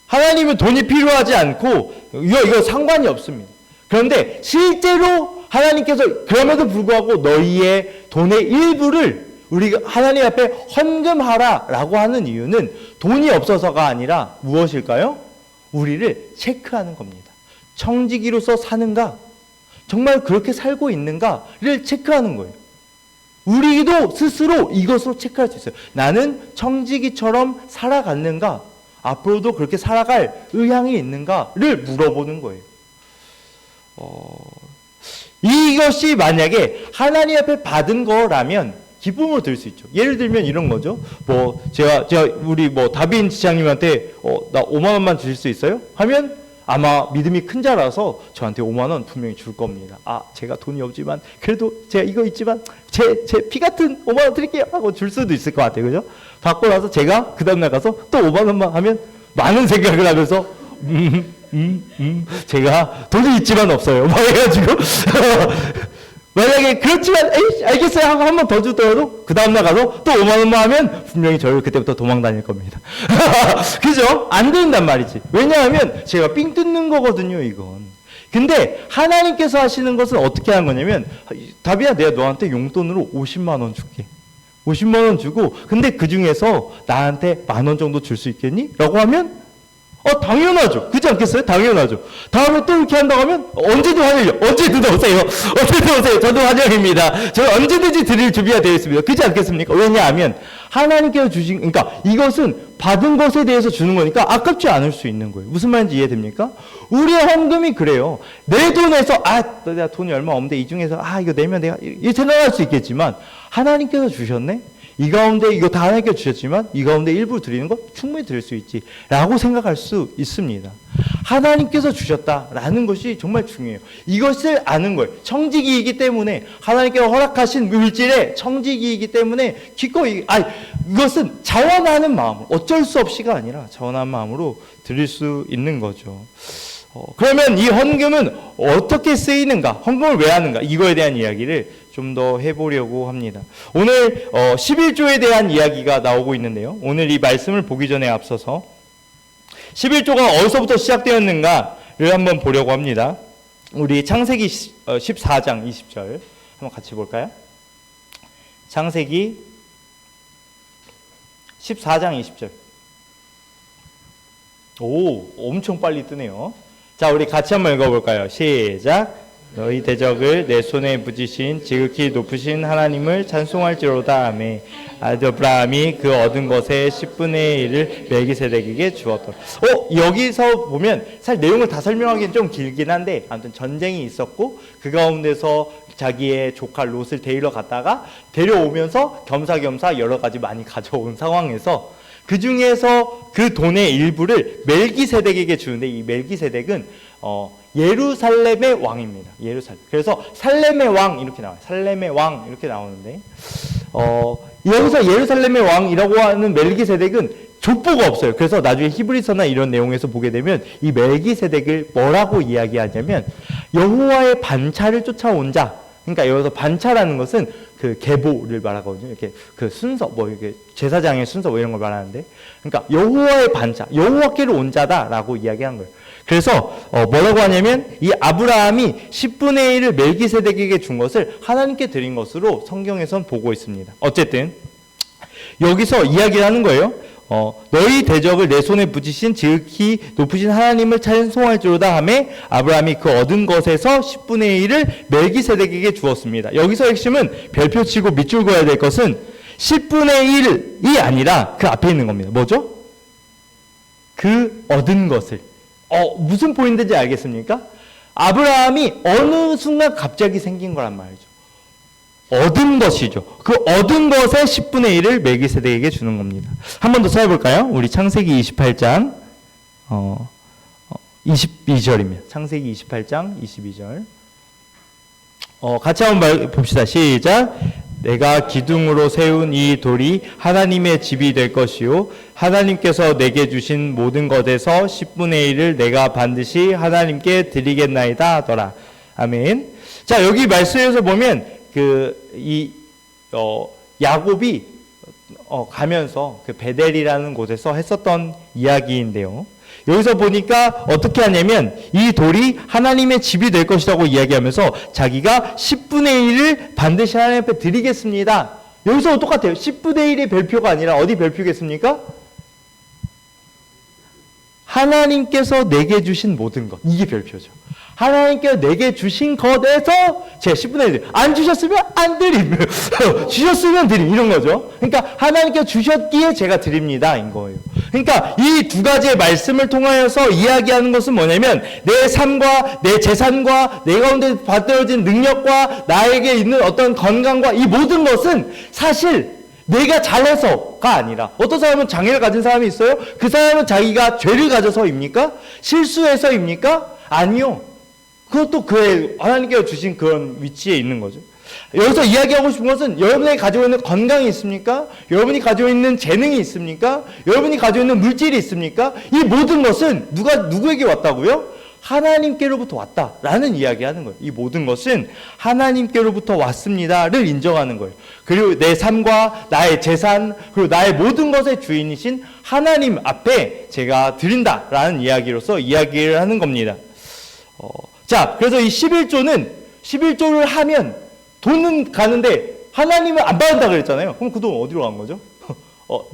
하나님은 돈이 필요하지 않고 이거 상관이 없습니다. 그런데 실제로 하나님께서 그럼에도 불구하고 너희의 돈의 일부를 우리가 하나님 앞에 헌금하라라고 하는 이유는 돈이 없어서가 아니라 무엇일까요? 우리를 체크하는 겁니다. 청지기로서 사는가? 정말 그렇게 살고 있는가를 체크하는 거예요. 우리도 스스로 이것으로 체크할 수 있어요. 나는 청지기처럼 살아갔는가? 앞으로도 그렇게 살아갈 의향이 있는가를 물어보는 거예요. 이것이 만약에 하나님 앞에 받은 거라면 기쁨으로 들 수 있죠. 예를 들면 이런 거죠. 뭐 제가 우리 뭐 다빈 지장님한테 나 5만 원만 주실 수 있어요? 하면 아마 믿음이 큰 자라서 저한테 5만 원 분명히 줄 겁니다. 제가 돈이 없지만 그래도 제가 이거 있지만 제 피 같은 5만 원 드릴게요 하고 줄 수도 있을 것 같아요. 그죠? 받고 나서 제가 그 다음 날 가서 또 5만 원만 하면 많은 생각을 하면서 제가 돈이 있지만 없어요. 막 해가지고 만약에 그렇지만 에이 알겠어요 하고 한 번 더 주더라도 그 다음날 가서 또 5만 원만 하면 분명히 저를 그때부터 도망 다닐 겁니다. 그죠? 안 된단 말이지. 왜냐하면 제가 삥 뜯는 거거든요 이건. 근데 하나님께서 하시는 것은 어떻게 하는 거냐면 다비야 내가 너한테 용돈으로 50만 원 줄게. 50만 원 주고 근데 그 중에서 나한테 10,000원 정도 줄 수 있겠니? 라고 하면 당연하죠. 그렇지 않겠어요? 당연하죠. 다음에 또 이렇게 한다고 하면 언제든 환영해요. 언제든 오세요. 언제든 오세요. 저도 환영입니다. 저는 언제든지 드릴 준비가 되어 있습니다. 그렇지 않겠습니까? 왜냐하면 하나님께서 주신 그러니까 이것은 받은 것에 대해서 주는 거니까 아깝지 않을 수 있는 거예요. 무슨 말인지 이해됩니까? 우리의 헌금이 그래요. 내 돈에서 내가 돈이 얼마 없는데 이 중에서 이거 내면 내가 이렇게 생각할 수 있겠지만 하나님께서 주셨네? 이 가운데 이거 다 하나님께 주셨지만 이 가운데 일부 드리는 거 충분히 드릴 수 있지 라고 생각할 수 있습니다. 하나님께서 주셨다라는 것이 정말 중요해요. 이것을 아는 거예요. 청지기이기 때문에 하나님께서 허락하신 물질의 청지기이기 때문에 기꺼이 이것은 자원하는 마음으로 어쩔 수 없이가 아니라 자원하는 마음으로 드릴 수 있는 거죠. 그러면 이 헌금은 어떻게 쓰이는가? 헌금을 왜 하는가? 이거에 대한 이야기를 좀 더 해보려고 합니다. 오늘 11조에 대한 이야기가 나오고 있는데요. 오늘 이 말씀을 보기 전에 앞서서 11조가 어디서부터 시작되었는가를 한번 보려고 합니다. 우리 창세기 14장 20절 한번 같이 볼까요? 창세기 14장 20절. 엄청 빨리 뜨네요. 자, 우리 같이 한번 읽어볼까요? 시작. 너희 대적을 내 손에 붙이신 지극히 높으신 하나님을 찬송할지로다 하매 아브라함이 그 얻은 것의 10분의 1을 멜기세덱에게 주었더라. 여기서 보면 사실 내용을 다 설명하기는 좀 길긴 한데 아무튼 전쟁이 있었고 그 가운데서 자기의 조카 롯을 데리러 갔다가 데려오면서 겸사겸사 여러 가지 많이 가져온 상황에서 그 중에서 그 돈의 일부를 멜기세덱에게 주는데 이 멜기세덱은 예루살렘의 왕입니다. 예루살렘. 그래서 살렘의 왕 이렇게 나와요. 살렘의 왕 이렇게 나오는데 여기서 예루살렘의 왕이라고 하는 멜기세덱은 족보가 없어요. 그래서 나중에 히브리서나 이런 내용에서 보게 되면 이 멜기세덱을 뭐라고 이야기하냐면 여호와의 반차를 쫓아온 자. 그러니까 여기서 반차라는 것은 그 계보를 말하거든요. 이렇게 그 순서, 이렇게 제사장의 순서 이런 걸 말하는데, 그러니까 여호와의 반차, 여호와께로 온 자다라고 이야기한 거예요. 그래서 뭐라고 하냐면 이 아브라함이 10분의 1을 멜기세덱에게 준 것을 하나님께 드린 것으로 성경에선 보고 있습니다. 어쨌든 여기서 이야기를 하는 거예요. 너희 대적을 내 손에 붙이신 지극히 높으신 하나님을 찬송할지로다 하매 아브라함이 그 얻은 것에서 10분의 1을 멜기세덱에게 주었습니다. 여기서 핵심은 별표치고 밑줄 그어야 될 것은 10분의 1이 아니라 그 앞에 있는 겁니다. 뭐죠? 그 얻은 것을. 무슨 포인트인지 알겠습니까? 아브라함이 어느 순간 갑자기 생긴 거란 말이죠. 얻은 것이죠. 그 얻은 것의 10분의 1을 멜기세덱에게 주는 겁니다. 한 번 더 찾아볼까요? 우리 창세기 28장 22절입니다. 창세기 28장 22절. 같이 한번 봅시다. 시작. 내가 기둥으로 세운 이 돌이 하나님의 집이 될 것이요 하나님께서 내게 주신 모든 것에서 10분의 1을 내가 반드시 하나님께 드리겠나이다 하더라. 아멘. 자, 여기 말씀에서 보면 야곱이 가면서 그 베델이라는 곳에서 했었던 이야기인데요. 여기서 보니까 어떻게 하냐면 이 돌이 하나님의 집이 될 것이라고 이야기하면서 자기가 10분의 1을 반드시 하나님 앞에 드리겠습니다. 여기서 똑같아요. 10분의 1의 별표가 아니라 어디 별표겠습니까? 하나님께서 내게 주신 모든 것. 이게 별표죠. 하나님께서 내게 주신 것에서 제 10분의 1. 안 주셨으면 안 드림. 주셨으면 드림. 이런 거죠. 그러니까 하나님께서 주셨기에 제가 드립니다. 인 거예요. 그러니까 이 두 가지의 말씀을 통하여서 이야기하는 것은 뭐냐면 내 삶과 내 재산과 내 가운데 받들어진 능력과 나에게 있는 어떤 건강과 이 모든 것은 사실 내가 잘해서가 아니라 어떤 사람은 장애를 가진 사람이 있어요? 그 사람은 자기가 죄를 가져서입니까? 실수해서입니까? 아니요. 그것도 그의 하나님께서 주신 그런 위치에 있는 거죠. 여기서 이야기하고 싶은 것은 여러분이 가지고 있는 건강이 있습니까? 여러분이 가지고 있는 재능이 있습니까? 여러분이 가지고 있는 물질이 있습니까? 이 모든 것은 누구에게 왔다고요? 하나님께로부터 왔다라는 이야기하는 거예요. 이 모든 것은 하나님께로부터 왔습니다를 인정하는 거예요. 그리고 내 삶과 나의 재산 그리고 나의 모든 것의 주인이신 하나님 앞에 제가 드린다라는 이야기로서 이야기를 하는 겁니다. 자, 그래서 이 11조를 하면 돈은 가는데 하나님은 안 받는다 그랬잖아요. 그럼 그 돈 어디로 간 거죠?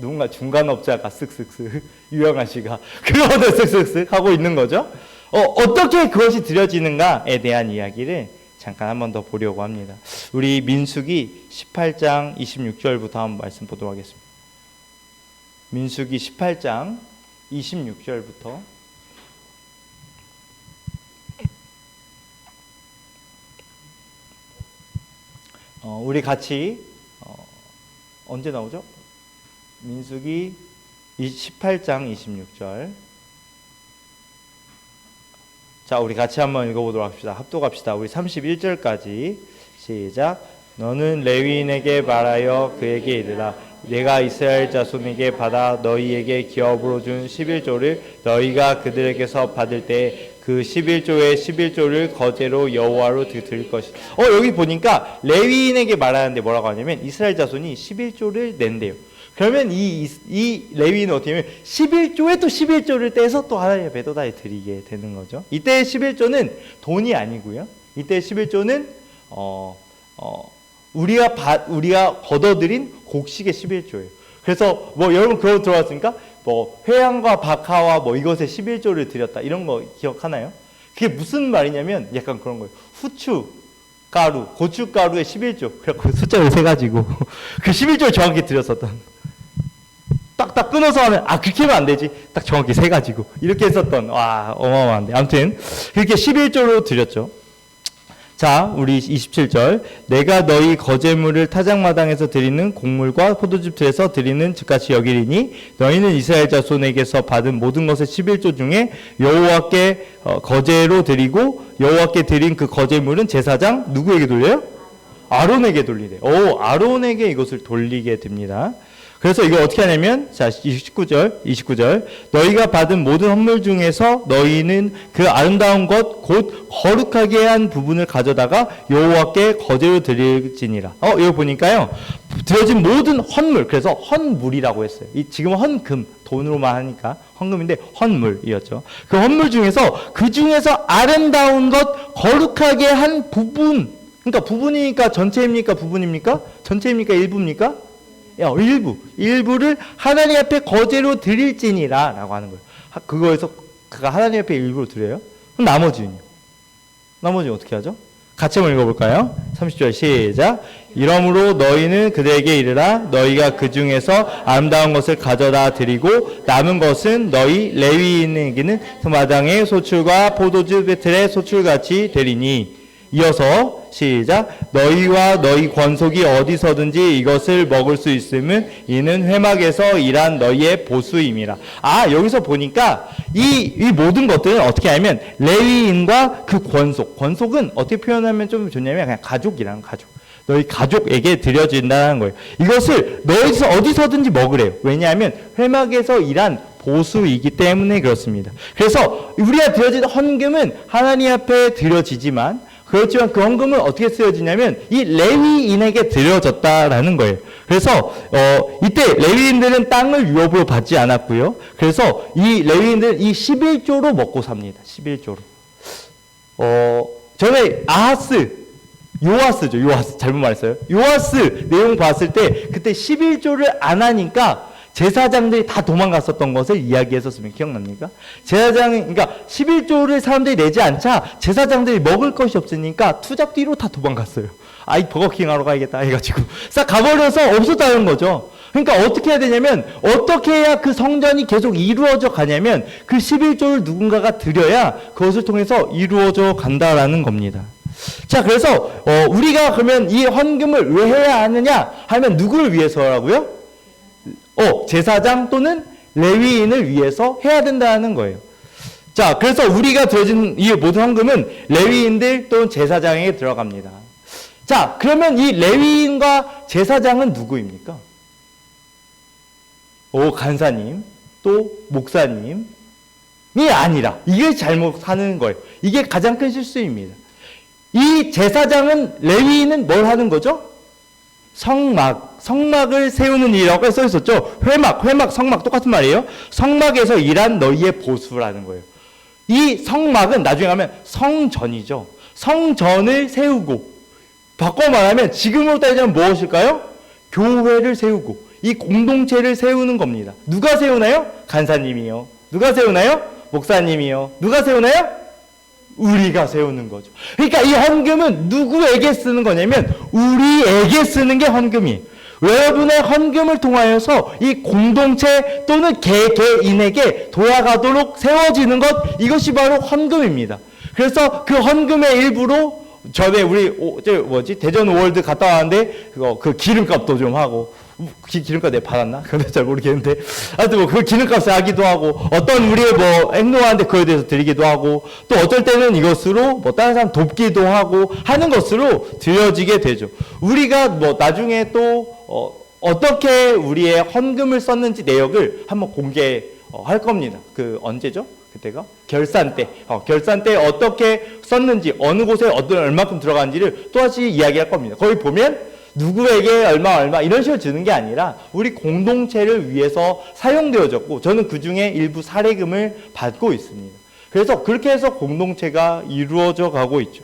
누군가 중간업자가 쓱쓱쓱 유영아 씨가 그거를 쓱쓱쓱 하고 있는 거죠. 어떻게 그것이 드려지는가에 대한 이야기를 잠깐 한 번 더 보려고 합니다. 우리 민수기 18장 26절부터 한번 말씀 보도록 하겠습니다. 민수기 18장 26절부터 우리 같이 언제 나오죠? 민수기 18장 26절. 자, 우리 같이 한번 읽어보도록 합시다. 합독합시다. 우리 31절까지 시작. 너는 레위인에게 말하여 그에게 이르라. 내가 이스라엘 자손에게 받아 너희에게 기업으로 준 11조를 너희가 그들에게서 받을 때 그 11조의 11조를 거제로 여호와로 드릴 것이다. 여기 보니까 레위인에게 말하는데 뭐라고 하냐면 이스라엘 자손이 11조를 낸대요. 그러면 이 레위인은 어떻게 하면 11조에 또 11조를 떼서 또 하나님의 배도다에 드리게 되는 거죠. 이때의 11조는 돈이 아니고요. 이때의 11조는 우리가 걷어들인 곡식의 11조예요. 그래서 여러분 그거 들어봤습니까? 회양과 박하와 이것에 11조를 드렸다. 이런 거 기억하나요? 그게 무슨 말이냐면 약간 그런 거예요. 후추 가루, 고춧가루의 11조. 그래갖고 숫자를 세가지고 그 11조를 정확히 드렸었던. 딱딱 끊어서 하면 그렇게 하면 안 되지. 딱 정확히 세가지고 이렇게 했었던. 와, 어마어마한데. 아무튼 그렇게 11조로 드렸죠. 자, 우리 27절. 내가 너희 거제물을 타작마당에서 드리는 곡물과 포도즙 틀에서 드리는 즉같이 여기리니 너희는 이스라엘 자손에게서 받은 모든 것의 11조 중에 여호와께 거제로 드리고 여호와께 드린 그 거제물은 제사장 누구에게 돌려요? 아론에게 돌리래요. 아론에게 이것을 돌리게 됩니다. 그래서 이거 어떻게 하냐면, 자, 29절. 너희가 받은 모든 헌물 중에서 너희는 그 아름다운 것, 곧 거룩하게 한 부분을 가져다가 여호와께 거제로 드릴지니라. 이거 보니까요, 드려진 모든 헌물, 그래서 헌물이라고 했어요. 지금은 헌금, 돈으로만 하니까 헌금인데 헌물이었죠. 그 헌물 중에서, 그 중에서 아름다운 것, 거룩하게 한 부분, 그러니까 부분이니까 전체입니까? 부분입니까? 전체입니까? 일부입니까? 일부를 하나님 앞에 거제로 드릴지니라 라고 하는 거예요. 그거에서 그가 하나님 앞에 일부를 드려요? 그럼 나머지는 어떻게 하죠? 같이 한번 읽어볼까요? 30절 시작. 이러므로 너희는 그들에게 이르라. 너희가 그 중에서 아름다운 것을 가져다 드리고 남은 것은 너희 레위인에게는 마당의 소출과 포도주 배틀의 소출같이 되리니. 이어서 시작. 너희와 너희 권속이 어디서든지 이것을 먹을 수 있음은 이는 회막에서 일한 너희의 보수임이라. 여기서 보니까 이 모든 것들은 어떻게 하면 레위인과 그 권속은 어떻게 표현하면 좀 좋냐면 그냥 가족이라는 가족. 너희 가족에게 드려진다는 거예요. 이것을 너희서 어디서든지 먹으래요. 왜냐하면 회막에서 일한 보수이기 때문에 그렇습니다. 그래서 우리가 드려진 헌금은 하나님 앞에 드려지지만 그렇지만 그 헌금은 어떻게 쓰여지냐면 이 레위인에게 드려졌다라는 거예요. 그래서 이때 레위인들은 땅을 유업으로 받지 않았고요. 그래서 이 레위인들은 이 11조로 먹고 삽니다. 11조로. 전에 요아스 잘못 말했어요. 요아스 내용 봤을 때 그때 11조를 안 하니까 제사장들이 다 도망갔었던 것을 이야기했었으면 기억납니까? 그러니까 11조를 사람들이 내지 않자 제사장들이 먹을 것이 없으니까 투잡 뒤로 다 도망갔어요. 버거킹 하러 가야겠다 해가지고 싹 가버려서 없었다는 거죠. 그러니까 어떻게 해야 되냐면 어떻게 해야 그 성전이 계속 이루어져 가냐면 그 11조를 누군가가 드려야 그것을 통해서 이루어져 간다라는 겁니다. 자, 그래서 우리가 그러면 이 헌금을 왜 해야 하느냐 하면 누구를 위해서라고요? 제사장 또는 레위인을 위해서 해야 된다는 거예요. 자, 그래서 우리가 드려진 이 모든 헌금은 레위인들 또는 제사장에게 들어갑니다. 자, 그러면 이 레위인과 제사장은 누구입니까? 간사님, 또 목사님이 아니라 이게 잘못하는 거예요. 이게 가장 큰 실수입니다. 이 제사장은 레위인은 뭘 하는 거죠? 성막을 세우는 일이라고 써 있었죠. 회막, 성막 똑같은 말이에요. 성막에서 일한 너희의 보수라는 거예요. 이 성막은 나중에 가면 성전이죠. 성전을 세우고 바꿔 말하면 지금으로 따지자면 무엇일까요? 교회를 세우고 이 공동체를 세우는 겁니다. 누가 세우나요? 간사님이요. 누가 세우나요? 목사님이요. 누가 세우나요? 우리가 세우는 거죠. 그러니까 이 헌금은 누구에게 쓰는 거냐면 우리에게 쓰는 게 헌금이에요. 여러분의 헌금을 통하여서 이 공동체 또는 개개인에게 돌아가도록 세워지는 것, 이것이 바로 헌금입니다. 그래서 그 헌금의 일부로 전에 우리 대전 오월드 갔다 왔는데 그 기름값도 좀 하고 기름값 내가 받았나? 그건 잘 모르겠는데 하여튼 그 기름값을 하기도 하고 어떤 우리의 행동하는데 그거에 대해서 드리기도 하고 또 어떨 때는 이것으로 다른 사람 돕기도 하고 하는 것으로 드려지게 되죠. 우리가 나중에 또 어떻게 우리의 헌금을 썼는지 내역을 한번 공개할 겁니다. 언제죠? 그때가 결산 때 어떻게 썼는지 어느 곳에 얼마큼 들어간지를 또다시 이야기할 겁니다. 거기 보면 누구에게 얼마 이런 식으로 주는 게 아니라 우리 공동체를 위해서 사용되어졌고 저는 그 중에 일부 사례금을 받고 있습니다. 그래서 그렇게 해서 공동체가 이루어져 가고 있죠.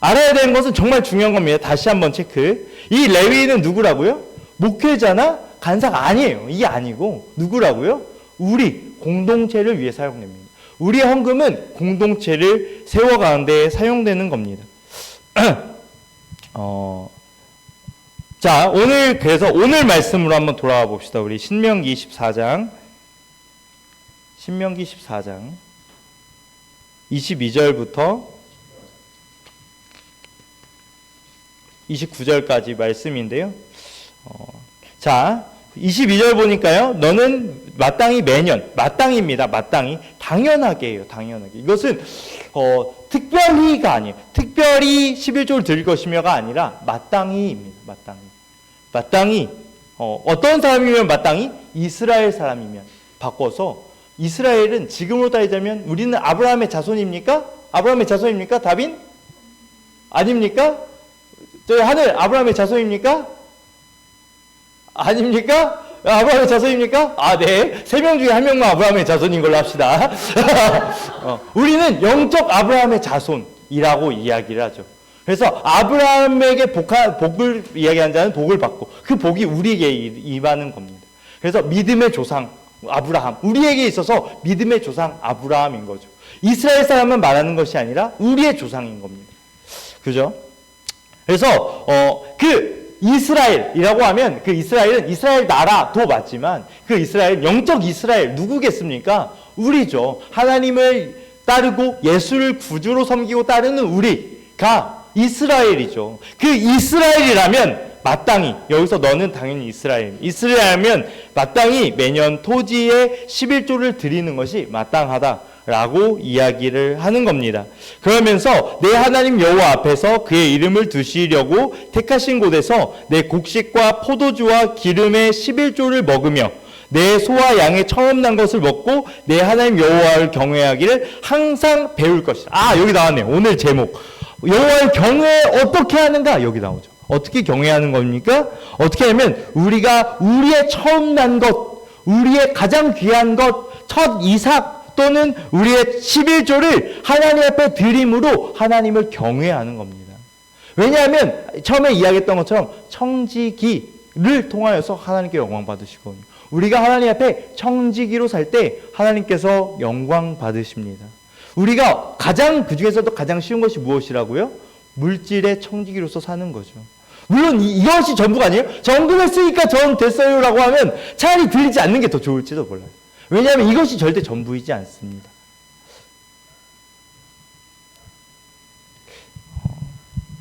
알아야 되는 것은 정말 중요한 겁니다. 다시 한번 체크. 이 레위인은 누구라고요? 목회자나 간사가 아니에요. 이게 아니고 누구라고요? 우리 공동체를 위해 사용됩니다. 우리의 헌금은 공동체를 세워가는 데 사용되는 겁니다. 자, 그래서 오늘 말씀으로 한번 돌아와 봅시다. 우리 신명기 14장 22절부터 29절까지 말씀인데요. 자, 22절 보니까요. 너는 마땅입니다. 당연하게 해요. 당연하게. 이것은 특별히가 아니에요. 특별히 11조를 드릴 것이며가 아니라 마땅히입니다. 마땅히. 어떤 사람이면 마땅히? 이스라엘 사람이면. 바꿔서 이스라엘은 지금으로 따지자면 우리는 아브라함의 자손입니까? 다빈? 아닙니까? 저희 하늘 아브라함의 자손입니까? 아닙니까? 아브라함의 자손입니까? 네. 3명 중에 1명만 아브라함의 자손인 걸로 합시다. 우리는 영적 아브라함의 자손이라고 이야기를 하죠. 그래서 아브라함에게 복을 이야기한 자는 복을 받고 그 복이 우리에게 임하는 겁니다. 그래서 믿음의 조상 아브라함, 우리에게 있어서 믿음의 조상 아브라함인 거죠. 이스라엘 사람만 말하는 것이 아니라 우리의 조상인 겁니다. 그죠? 그래서 그 이스라엘이라고 하면 그 이스라엘은 이스라엘 나라도 맞지만 그 이스라엘 영적 이스라엘 누구겠습니까? 우리죠. 하나님을 따르고 예수를 구주로 섬기고 따르는 우리가 이스라엘이죠. 그 이스라엘이라면 마땅히 여기서 너는 당연히 이스라엘이면 마땅히 매년 토지의 11조를 드리는 것이 마땅하다라고 이야기를 하는 겁니다. 그러면서 내 하나님 여호와 앞에서 그의 이름을 두시려고 택하신 곳에서 내 곡식과 포도주와 기름의 11조를 먹으며 내 소와 양의 처음 난 것을 먹고 내 하나님 여호와를 경외하기를 항상 배울 것이다. 여기 나왔네요. 오늘 제목. 여호와를 경외 어떻게 하는가? 여기 나오죠. 어떻게 경외하는 겁니까? 어떻게 하면 우리가 우리의 처음 난 것, 우리의 가장 귀한 것, 첫 이삭 또는 우리의 11조를 하나님 앞에 드림으로 하나님을 경외하는 겁니다. 왜냐하면 처음에 이야기했던 것처럼 청지기를 통하여서 하나님께 영광 받으시거든요. 우리가 하나님 앞에 청지기로 살 때 하나님께서 영광 받으십니다. 우리가 그 중에서도 가장 쉬운 것이 무엇이라고요? 물질의 청지기로서 사는 거죠. 물론 이것이 전부가 아니에요. 전부 했으니까 전 됐어요 라고 하면 차라리 들리지 않는 게 더 좋을지도 몰라요. 왜냐하면 이것이 절대 전부이지 않습니다.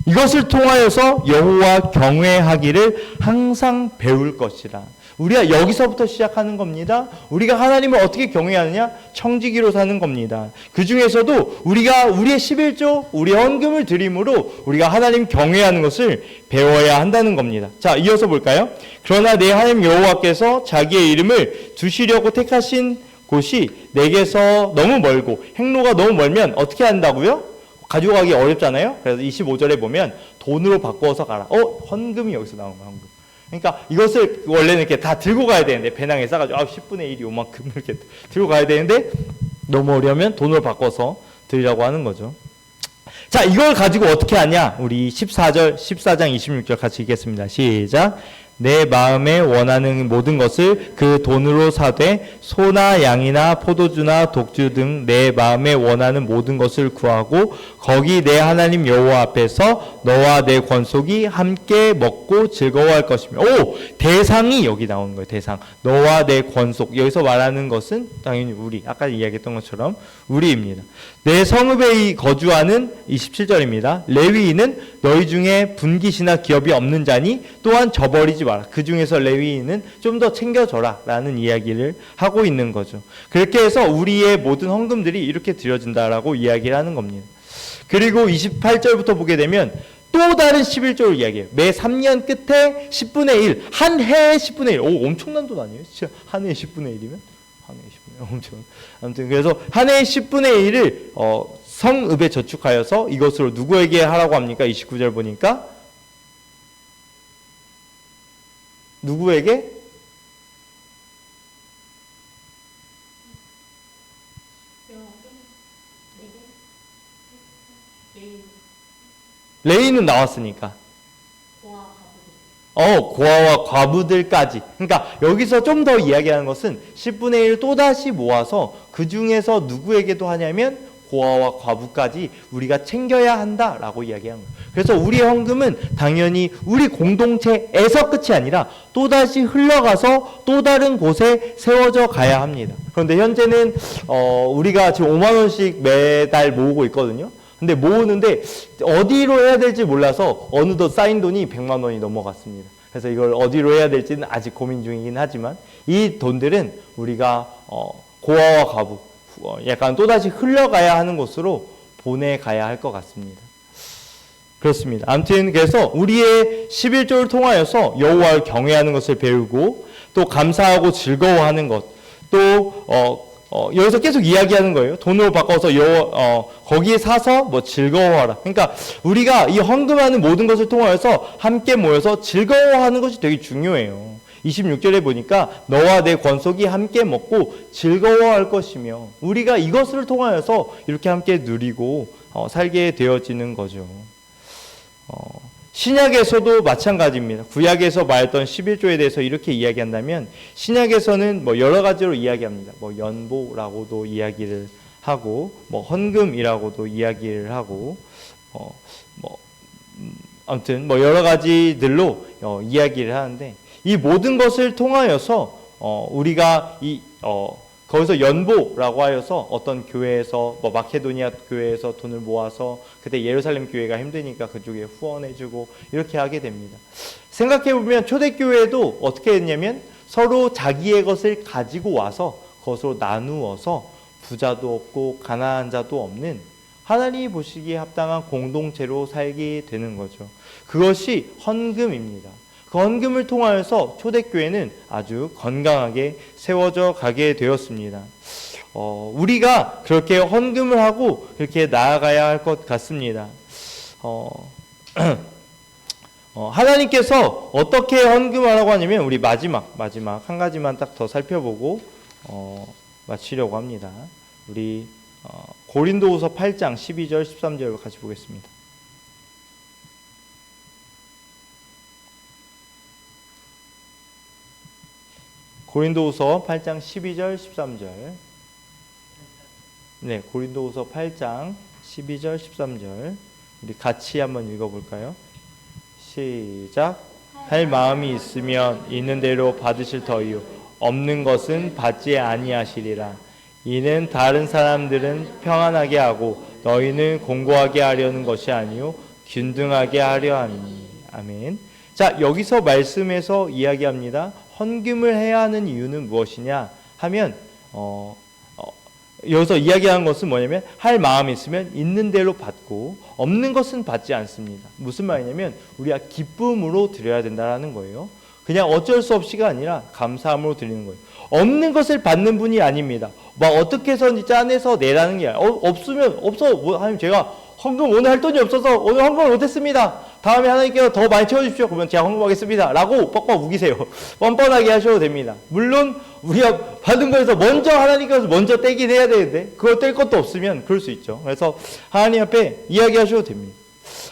이것을 통하여서 여호와 경외하기를 항상 배울 것이라. 우리가 여기서부터 시작하는 겁니다. 우리가 하나님을 어떻게 경외하느냐? 청지기로 사는 겁니다. 그 중에서도 우리가 우리의 11조, 우리의 헌금을 드림으로 우리가 하나님 경외하는 것을 배워야 한다는 겁니다. 자, 이어서 볼까요? 그러나 내 하나님 여호와께서 자기의 이름을 두시려고 택하신 곳이 내게서 너무 멀고 행로가 너무 멀면 어떻게 한다고요? 가지고 가기 어렵잖아요. 그래서 25절에 보면 돈으로 바꿔서 가라. 헌금이 여기서 나온 거야, 헌금. 그러니까 이것을 원래는 이렇게 다 들고 가야 되는데 배낭에 싸가지고 10분의 1이 요만큼 이렇게 들고 가야 되는데 너무 어려우면 돈으로 바꿔서 드리라고 하는 거죠. 자, 이걸 가지고 어떻게 하냐? 우리 14장 26절 같이 읽겠습니다. 시작. 내 마음에 원하는 모든 것을 그 돈으로 사되 소나 양이나 포도주나 독주 등 내 마음에 원하는 모든 것을 구하고 거기 내 하나님 여호와 앞에서 너와 내 권속이 함께 먹고 즐거워할 것이며 대상이 여기 나오는 거예요. 대상. 너와 내 권속. 여기서 말하는 것은 당연히 우리. 아까 이야기했던 것처럼 우리입니다. 내 성읍에 거주하는 27절입니다. 레위인은 너희 중에 분깃이나 기업이 없는 자니 또한 저버리지 마라. 그 중에서 레위인은 좀 더 챙겨줘라 라는 이야기를 하고 있는 거죠. 그렇게 해서 우리의 모든 헌금들이 이렇게 드려진다라고 이야기를 하는 겁니다. 그리고 28절부터 보게 되면 또 다른 11조를 이야기해요. 매 3년 끝에 10분의 1, 한 해에 10분의 1. 엄청난 돈 아니에요? 진짜 한 해에 10분의 1이면? 한 해에 10분의 1, 엄청. 아무튼 그래서 한 해에 10분의 1을 성읍에 저축하여서 이것으로 누구에게 하라고 합니까? 29절 보니까 누구에게? 레위는 나왔으니까. 고아와 과부들까지. 그러니까 여기서 좀 더 이야기하는 것은 10분의 1 또다시 모아서 그 중에서 누구에게도 하냐면 고아와 과부까지 우리가 챙겨야 한다라고 이야기하는 거예요. 그래서 우리의 헌금은 당연히 우리 공동체에서 끝이 아니라 또다시 흘러가서 또 다른 곳에 세워져 가야 합니다. 그런데 현재는 우리가 지금 5만 원씩 매달 모으고 있거든요. 근데 모으는데 어디로 해야 될지 몰라서 어느덧 쌓인 돈이 100만 원이 넘어갔습니다. 그래서 이걸 어디로 해야 될지는 아직 고민 중이긴 하지만 이 돈들은 우리가 고아와 과부 약간 또다시 흘러가야 하는 곳으로 보내가야 할 것 같습니다. 그렇습니다. 아무튼 그래서 우리의 11조를 통하여서 여호와를 경외하는 것을 배우고 또 감사하고 즐거워하는 것 또 여기서 계속 이야기하는 거예요. 돈으로 바꿔서 거기에 사서 즐거워하라. 그러니까 우리가 이 헌금하는 모든 것을 통하여서 함께 모여서 즐거워하는 것이 되게 중요해요. 26절에 보니까 너와 내 권속이 함께 먹고 즐거워할 것이며 우리가 이것을 통하여서 이렇게 함께 누리고 살게 되어지는 거죠. 신약에서도 마찬가지입니다. 구약에서 말했던 11조에 대해서 이렇게 이야기한다면 신약에서는 뭐 여러 가지로 이야기합니다. 뭐 연보라고도 이야기를 하고 뭐 헌금이라고도 이야기를 하고 아무튼 뭐 여러 가지들로 이야기를 하는데 이 모든 것을 통하여서 우리가 거기서 연보라고 하여서 어떤 교회에서 뭐 마케도니아 교회에서 돈을 모아서 그때 예루살렘 교회가 힘드니까 그쪽에 후원해주고 이렇게 하게 됩니다. 생각해보면 초대교회도 어떻게 했냐면 서로 자기의 것을 가지고 와서 그것으로 나누어서 부자도 없고 가난한 자도 없는 하나님이 보시기에 합당한 공동체로 살게 되는 거죠. 그것이 헌금입니다. 그 헌금을 통하여서 초대교회는 아주 건강하게 세워져 가게 되었습니다. 우리가 그렇게 헌금을 하고 그렇게 나아가야 할 것 같습니다. 하나님께서 어떻게 헌금하라고 하냐면 우리 마지막 한 가지만 딱 더 살펴보고 마치려고 합니다. 우리 고린도후서 8장 12절 13절 같이 보겠습니다. 고린도후서 8장 12절 13절. 네, 고린도후서 8장 12절 13절. 우리 같이 한번 읽어볼까요? 시작. 할 마음이 있으면 있는 대로 받으실 터이요 없는 것은 받지 아니하시리라. 이는 다른 사람들은 평안하게 하고 너희는 공고하게 하려는 것이 아니요 균등하게 하려 함이니. 아멘. 자, 여기서 말씀에서 이야기합니다. 헌금을 해야 하는 이유는 무엇이냐 하면 여기서 이야기하는 것은 뭐냐면 할 마음이 있으면 있는 대로 받고 없는 것은 받지 않습니다. 무슨 말이냐면 우리가 기쁨으로 드려야 된다는 거예요. 그냥 어쩔 수 없이가 아니라 감사함으로 드리는 거예요. 없는 것을 받는 분이 아닙니다. 막 어떻게 해서든지 짜내서 내라는 게 아니라 없으면 없어. 하나님 제가 헌금 오늘 할 돈이 없어서 오늘 헌금을 못했습니다. 다음에 하나님께서 더 많이 채워주십시오. 그러면 제가 헌금하겠습니다. 라고 뻑뻑 우기세요. 뻔뻔하게 하셔도 됩니다. 물론 우리가 받은 거에서 먼저 하나님께서 먼저 떼긴 해야 되는데 그걸 뗄 것도 없으면 그럴 수 있죠. 그래서 하나님 앞에 이야기하셔도 됩니다.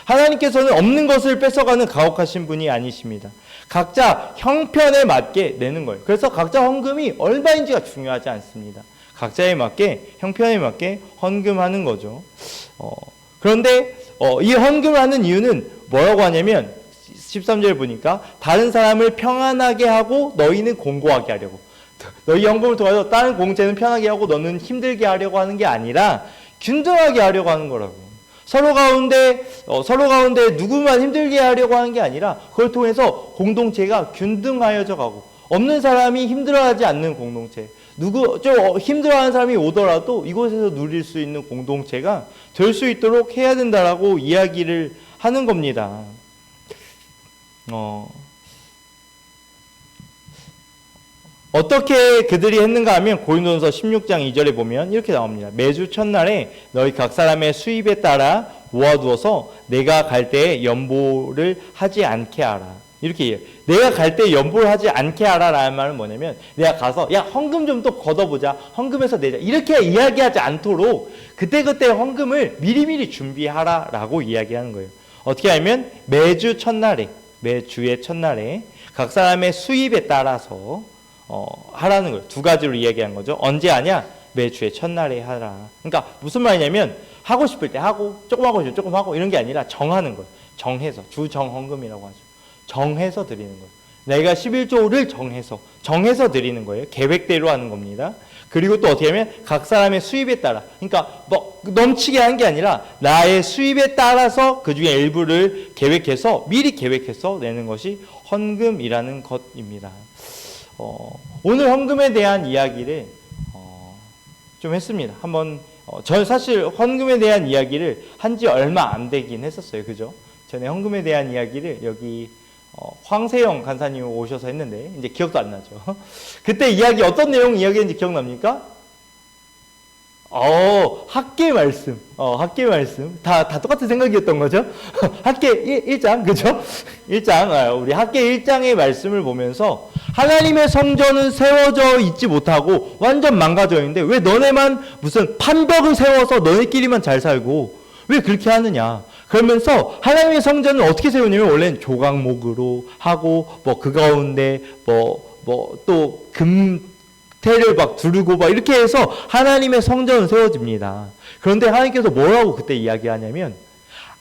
하나님께서는 없는 것을 뺏어가는 가혹하신 분이 아니십니다. 각자 형편에 맞게 내는 거예요. 그래서 각자 헌금이 얼마인지가 중요하지 않습니다. 각자에 맞게 형편에 맞게 헌금하는 거죠. 그런데 이 헌금을 하는 이유는 뭐라고 하냐면 13절 보니까 다른 사람을 평안하게 하고 너희는 공고하게 하려고. 너희 헌금을 통해서 다른 공동체는 편하게 하고 너는 힘들게 하려고 하는 게 아니라 균등하게 하려고 하는 거라고. 서로 가운데 누구만 힘들게 하려고 하는 게 아니라 그걸 통해서 공동체가 균등하여져 가고 없는 사람이 힘들어하지 않는 공동체. 좀 힘들어하는 사람이 오더라도 이곳에서 누릴 수 있는 공동체가 될 수 있도록 해야 된다라고 이야기를 하는 겁니다. 어떻게 그들이 했는가 하면 고린도전서 16장 2절에 보면 이렇게 나옵니다. 매주 첫날에 너희 각 사람의 수입에 따라 모아두어서 내가 갈 때에 연보를 하지 않게 하라. 이렇게 해요. 내가 갈 때 연보를 하지 않게 하라라는 말은 뭐냐면 내가 가서 야 헌금 좀 또 걷어보자. 헌금해서 내자. 이렇게 이야기하지 않도록 그때그때 헌금을 미리미리 준비하라라고 이야기하는 거예요. 어떻게 하면 매주의 첫날에 각 사람의 수입에 따라서 하라는 거예요. 두 가지로 이야기한 거죠. 언제 하냐? 매주의 첫날에 하라. 그러니까 무슨 말이냐면 하고 싶을 때 하고 조금 하고 싶을 때 조금 하고 이런 게 아니라 정하는 거예요. 정해서 주정헌금이라고 하죠. 정해서 드리는 거예요. 내가 11조를 정해서 드리는 거예요. 계획대로 하는 겁니다. 그리고 또 어떻게 하면 각 사람의 수입에 따라, 그러니까 뭐 넘치게 하는 게 아니라 나의 수입에 따라서 그 중에 일부를 미리 계획해서 내는 것이 헌금이라는 것입니다. 오늘 헌금에 대한 이야기를 좀 했습니다. 전 사실 헌금에 대한 이야기를 한 지 얼마 안 되긴 했었어요. 그죠? 전에 헌금에 대한 이야기를 여기 황세영 간사님 오셔서 했는데 이제 기억도 안 나죠. 그때 이야기 어떤 내용 이야기했는지 기억납니까? 학계 말씀. 다 똑같은 생각이었던 거죠. 학계 1장, 그죠? 1장, 우리 학계 1장의 말씀을 보면서 하나님의 성전은 세워져 있지 못하고 완전 망가져 있는데 왜 너네만 무슨 판벽을 세워서 너네끼리만 잘 살고 왜 그렇게 하느냐? 그러면서 하나님의 성전을 어떻게 세우냐면 원래는 조각목으로 하고 뭐 그 가운데 또 금태를 막 두르고 막 이렇게 해서 하나님의 성전은 세워집니다. 그런데 하나님께서 뭐라고 그때 이야기하냐면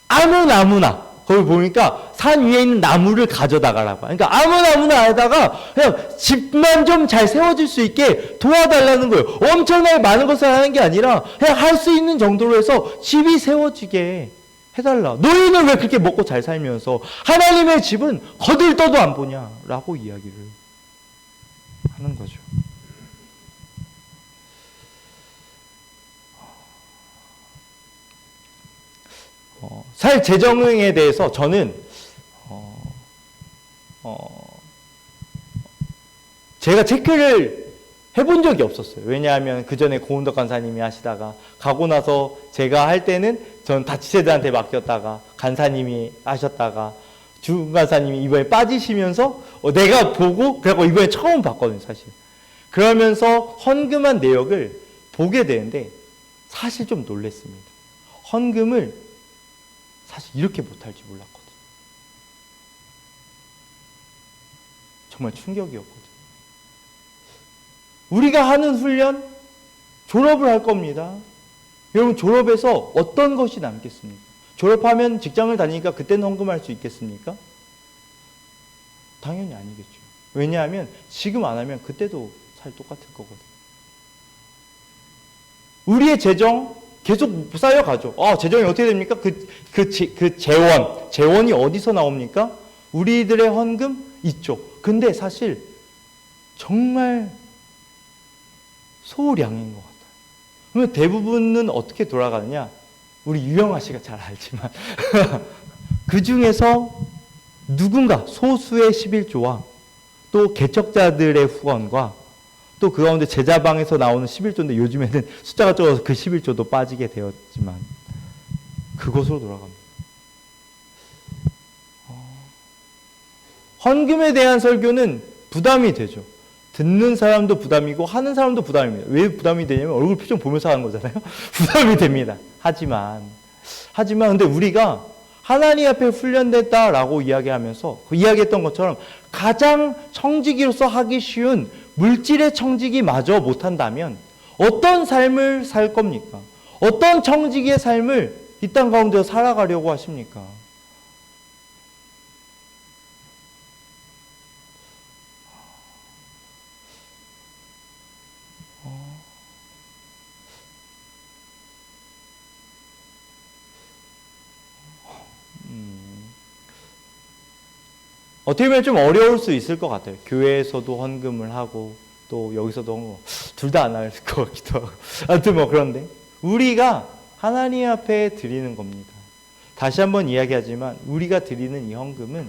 아무나 거기 보니까 산 위에 있는 나무를 가져다가라고. 그러니까 아무나 하다가 그냥 집만 좀 잘 세워질 수 있게 도와달라는 거예요. 엄청나게 많은 것을 하는 게 아니라 그냥 할 수 있는 정도로 해서 집이 세워지게 해달라. 너희는 왜 그렇게 먹고 잘 살면서 하나님의 집은 거들떠도 안 보냐라고 이야기를 하는 거죠. 사실 재정에 대해서 저는 제가 체크를 해본 적이 없었어요. 왜냐하면 그 전에 고은덕 간사님이 하시다가 가고 나서 제가 할 때는 전 다치세들한테 맡겼다가 간사님이 하셨다가 주 간사님이 이번에 빠지시면서 내가 보고 그래갖고 이번에 처음 봤거든요, 사실. 그러면서 헌금한 내역을 보게 되는데 사실 좀 놀랬습니다. 헌금을 사실 이렇게 못할지 몰랐거든요. 정말 충격이었거든요. 우리가 하는 훈련, 졸업을 할 겁니다. 여러분 졸업해서 어떤 것이 남겠습니까? 졸업하면 직장을 다니니까 그때는 헌금할 수 있겠습니까? 당연히 아니겠죠. 왜냐하면 지금 안 하면 그때도 사실 똑같을 거거든요. 우리의 재정 계속 쌓여가죠. 재정이 어떻게 됩니까? 재원이 어디서 나옵니까? 우리들의 헌금 이쪽. 근데 사실 정말 소량인 것 같아요. 그러면 대부분은 어떻게 돌아가느냐? 우리 유영아 씨가 잘 알지만 그 중에서 누군가 소수의 11조와 또 개척자들의 후원과 또 그 가운데 제자방에서 나오는 11조인데 요즘에는 숫자가 적어서 그 11조도 빠지게 되었지만 그곳으로 돌아갑니다. 헌금에 대한 설교는 부담이 되죠. 듣는 사람도 부담이고 하는 사람도 부담입니다. 왜 부담이 되냐면 얼굴 표정 보면서 하는 거잖아요. 부담이 됩니다. 하지만 근데 우리가 하나님 앞에 훈련됐다라고 이야기하면서 그 이야기했던 것처럼 가장 청지기로서 하기 쉬운 물질의 청지기 마저 못한다면 어떤 삶을 살 겁니까? 어떤 청지기의 삶을 이 땅 가운데서 살아가려고 하십니까? 어떻게 보면 좀 어려울 수 있을 것 같아요. 교회에서도 헌금을 하고 또 여기서도 헌금, 둘 다 안 할 것 같기도 하고. 아무튼 뭐 그런데 우리가 하나님 앞에 드리는 겁니다. 다시 한번 이야기하지만 우리가 드리는 이 헌금은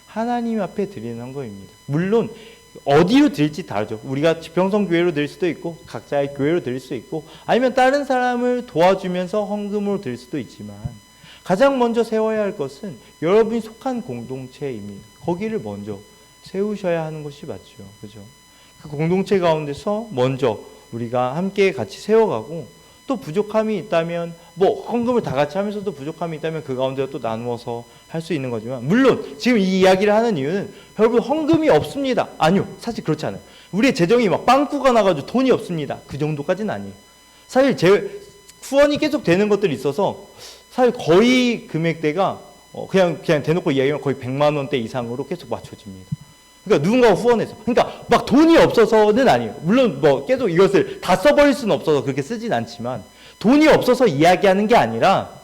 하나님 앞에 드리는 헌금입니다. 물론 어디로 드릴지 다르죠. 우리가 지평성 교회로 드릴 수도 있고 각자의 교회로 드릴 수 있고 아니면 다른 사람을 도와주면서 헌금으로 드릴 수도 있지만 가장 먼저 세워야 할 것은 여러분이 속한 공동체입니다. 거기를 먼저 세우셔야 하는 것이 맞죠. 그죠? 그 공동체 가운데서 먼저 우리가 함께 같이 세워가고 또 부족함이 있다면 뭐 헌금을 다 같이 하면서도 부족함이 있다면 그 가운데 또 나누어서 할 수 있는 거지만 물론 지금 이 이야기를 하는 이유는 여러분 헌금이 없습니다. 아니요. 사실 그렇지 않아요. 우리의 재정이 막 빵꾸가 나가지고 돈이 없습니다. 그 정도까지는 아니에요. 사실 후원이 계속 되는 것들이 있어서 사실 거의 금액대가 그냥 대놓고 이야기하면 거의 100만 원대 이상으로 계속 맞춰집니다. 그러니까 누군가가 후원해서. 그러니까 막 돈이 없어서는 아니에요. 물론 뭐 계속 이것을 다 써버릴 수는 없어서 그렇게 쓰진 않지만 돈이 없어서 이야기하는 게 아니라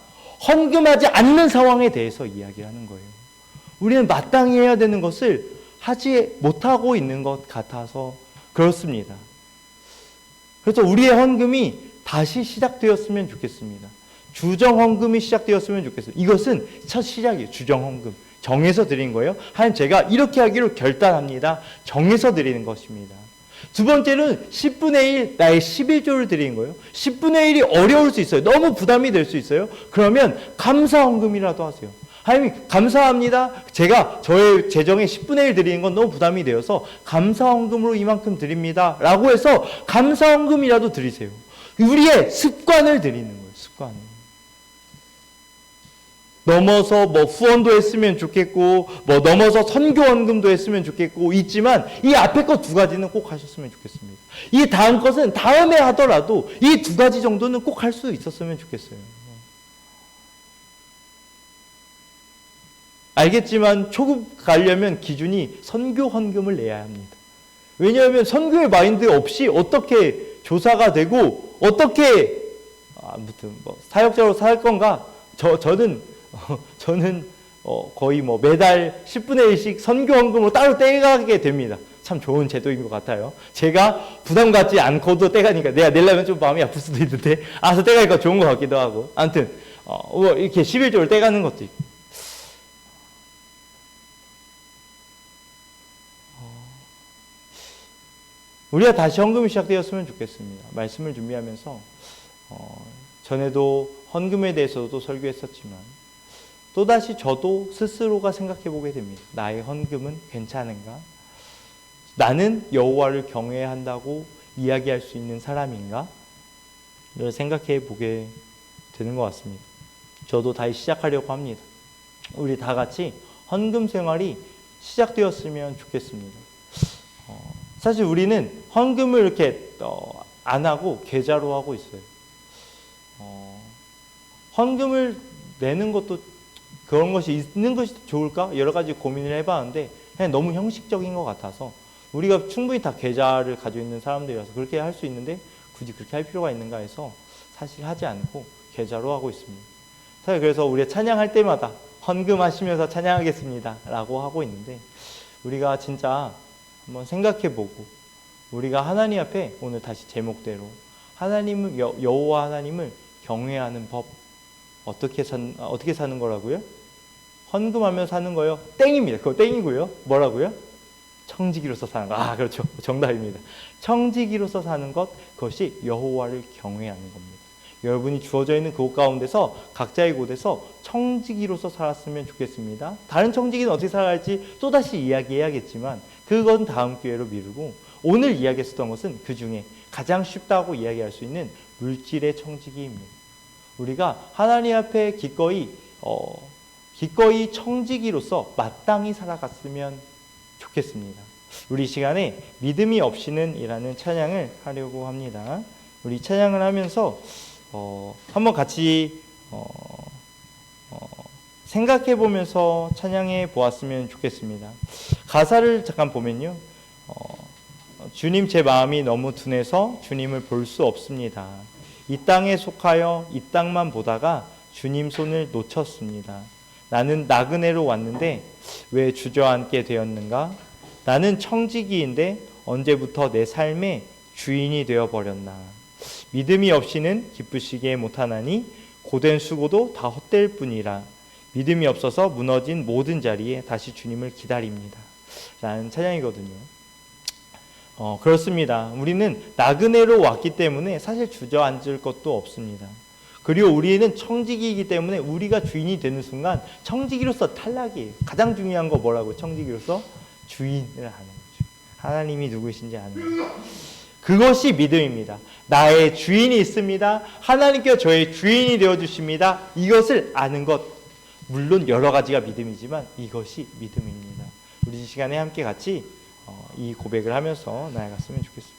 헌금하지 않는 상황에 대해서 이야기하는 거예요. 우리는 마땅히 해야 되는 것을 하지 못하고 있는 것 같아서 그렇습니다. 그래서 우리의 헌금이 다시 시작되었으면 좋겠습니다. 주정헌금이 시작되었으면 좋겠어요. 이것은 첫 시작이에요. 주정헌금. 정해서 드린 거예요. 하나님 제가 이렇게 하기로 결단합니다. 정해서 드리는 것입니다. 두 번째는 10분의 1 나의 11조를 드리는 거예요. 10분의 1이 어려울 수 있어요. 너무 부담이 될 수 있어요. 그러면 감사헌금이라도 하세요. 하나님 감사합니다. 제가 저의 재정의 10분의 1 드리는 건 너무 부담이 되어서 감사헌금으로 이만큼 드립니다. 라고 해서 감사헌금이라도 드리세요. 우리의 습관을 드리는 거예요. 습관을. 넘어서 뭐 후원도 했으면 좋겠고, 뭐 넘어서 선교 헌금도 했으면 좋겠고 있지만 이 앞에 것 두 가지는 꼭 하셨으면 좋겠습니다. 이 다음 것은 다음에 하더라도 이 두 가지 정도는 꼭 할 수 있었으면 좋겠어요. 알겠지만 초급 가려면 기준이 선교 헌금을 내야 합니다. 왜냐하면 선교의 마인드 없이 어떻게 조사가 되고 어떻게 아무튼 뭐 사역자로 살 건가? 저는 거의 뭐 매달 10분의 1씩 선교 헌금으로 따로 떼가게 됩니다. 참 좋은 제도인 것 같아요. 제가 부담 갖지 않고도 떼가니까 내가 내려면 좀 마음이 아플 수도 있는데 알아서 떼가니까 좋은 것 같기도 하고 아무튼 뭐 이렇게 11조를 떼가는 것도 있고 우리가 다시 헌금이 시작되었으면 좋겠습니다. 말씀을 준비하면서 전에도 헌금에 대해서도 설교했었지만 또다시 저도 스스로가 생각해 보게 됩니다. 나의 헌금은 괜찮은가? 나는 여호와를 경외해야 한다고 이야기할 수 있는 사람인가? 를 생각해 보게 되는 것 같습니다. 저도 다시 시작하려고 합니다. 우리 다 같이 헌금 생활이 시작되었으면 좋겠습니다. 사실 우리는 헌금을 이렇게 안 하고 계좌로 하고 있어요. 헌금을 내는 것도 그런 것이 있는 것이 좋을까? 여러 가지 고민을 해봤는데 그냥 너무 형식적인 것 같아서 우리가 충분히 다 계좌를 가지고 있는 사람들이라서 그렇게 할 수 있는데 굳이 그렇게 할 필요가 있는가 해서 사실 하지 않고 계좌로 하고 있습니다. 사실 그래서 우리가 찬양할 때마다 헌금하시면서 찬양하겠습니다 라고 하고 있는데 우리가 진짜 한번 생각해보고 우리가 하나님 앞에 오늘 다시 제목대로 하나님을 여호와 하나님을 경외하는 법 어떻게 사는 거라고요? 헌금하며 사는 거요? 땡입니다. 그거 땡이고요. 뭐라고요? 청지기로서 사는 거. 그렇죠. 정답입니다. 청지기로서 사는 것 그것이 여호와를 경외하는 겁니다. 여러분이 주어져 있는 그곳 가운데서 각자의 곳에서 청지기로서 살았으면 좋겠습니다. 다른 청지기는 어떻게 살아갈지 또다시 이야기해야겠지만 그건 다음 기회로 미루고 오늘 이야기했었던 것은 그 중에 가장 쉽다고 이야기할 수 있는 물질의 청지기입니다. 우리가 하나님 앞에 기꺼이 청지기로서 마땅히 살아갔으면 좋겠습니다. 우리 시간에 믿음이 없이는 이라는 찬양을 하려고 합니다. 우리 찬양을 하면서 한번 같이 생각해 보면서 찬양해 보았으면 좋겠습니다. 가사를 잠깐 보면요. 주님 제 마음이 너무 둔해서 주님을 볼 수 없습니다. 이 땅에 속하여 이 땅만 보다가 주님 손을 놓쳤습니다. 나는 나그네로 왔는데 왜 주저앉게 되었는가? 나는 청지기인데 언제부터 내 삶의 주인이 되어버렸나? 믿음이 없이는 기쁘시게 못하나니 고된 수고도 다 헛될 뿐이라. 믿음이 없어서 무너진 모든 자리에 다시 주님을 기다립니다. 라는 찬양이거든요. 그렇습니다. 우리는 나그네로 왔기 때문에 사실 주저앉을 것도 없습니다. 그리고 우리는 청지기이기 때문에 우리가 주인이 되는 순간 청지기로서 탈락이에요. 가장 중요한 거 뭐라고요? 청지기로서 주인을 하는 거죠. 하나님이 누구신지 아는 거. 그것이 믿음입니다. 나의 주인이 있습니다. 하나님께서 저의 주인이 되어주십니다. 이것을 아는 것. 물론 여러 가지가 믿음이지만 이것이 믿음입니다. 우리 이 시간에 함께 같이 이 고백을 하면서 나아갔으면 좋겠습니다.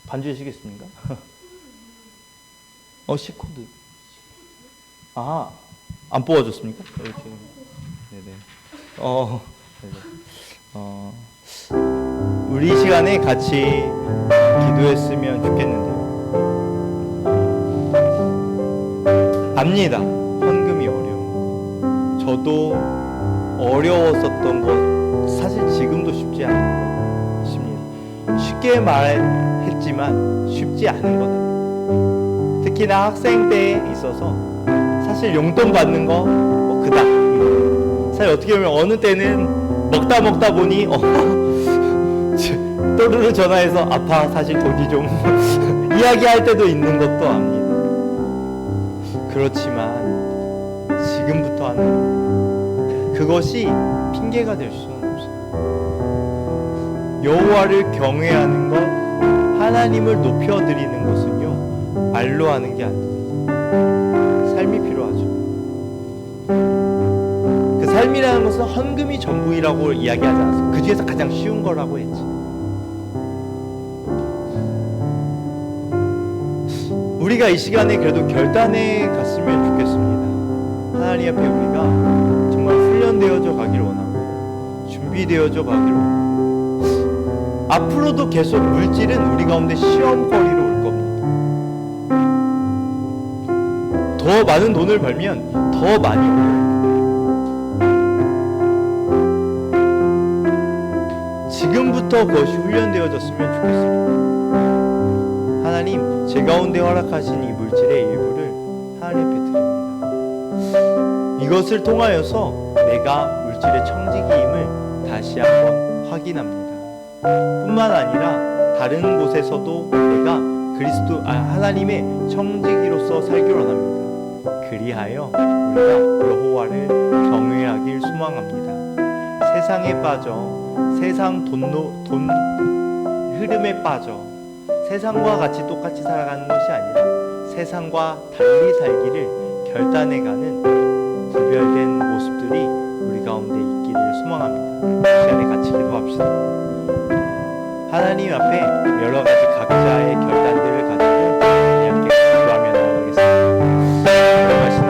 반주해주시겠습니까? C코드. 안 뽑아줬습니까? 이렇게. 네네. 네네. 우리 시간에 같이 기도했으면 좋겠는데요. 압니다. 헌금이 어려운 거. 저도 어려웠었던 거 사실 지금도 쉽지 않은 것입니다. 쉽게 말했지만 쉽지 않은 거다. 특히나 학생 때에 있어서 사실 용돈 받는 거 그닥 사실 어떻게 보면 어느 때는 먹다 보니 또르르 전화해서 아파 사실 돈이 좀 이야기할 때도 있는 것도 압니다. 그렇지만 지금부터 하는 그것이 핑계가 될 수는 없어요. 여호와를 경외하는 것, 하나님을 높여드리는 것은요 말로 하는 게 아닙니다. 삶이 필요하죠. 그 삶이라는 것은 헌금이 전부이라고 이야기하지 않았어요. 그 중에서 가장 쉬운 거라고 했지. 우리가 이 시간에 그래도 결단해 갔으면 좋겠습니다. 하나님 앞에 우리가 정말 훈련되어져 가기를 원하고 준비되어져 가기를 원하고 앞으로도 계속 물질은 우리 가운데 시험거리로 올 겁니다. 더 많은 돈을 벌면 더 많이 어려워요. 지금부터 그것이 훈련되어졌으면 좋겠습니다. 하나님, 제 가운데 허락하신 이 물질의 일부를 하나님 앞에 드립니다. 이것을 통하여서 내가 물질의 청지기임을 다시 한번 확인합니다. 뿐만 아니라 다른 곳에서도 내가 하나님의 청지기로서 살기를 원합니다. 그리하여 우리가 여호와를 경외하길 소망합니다. 세상에 빠져 세상 돈 흐름에 빠져 세상과 같이 똑같이 살아가는 것이 아니라 세상과 달리 살기를 결단해가는 구별된 모습들이 우리 가운데 있기를 소망합니다. 이 시간에 같이 기도합시다. 하나님 앞에 여러 가지 각자의 결단들을 가지고 함께 기도하며 나아가겠습니다. 들어가시나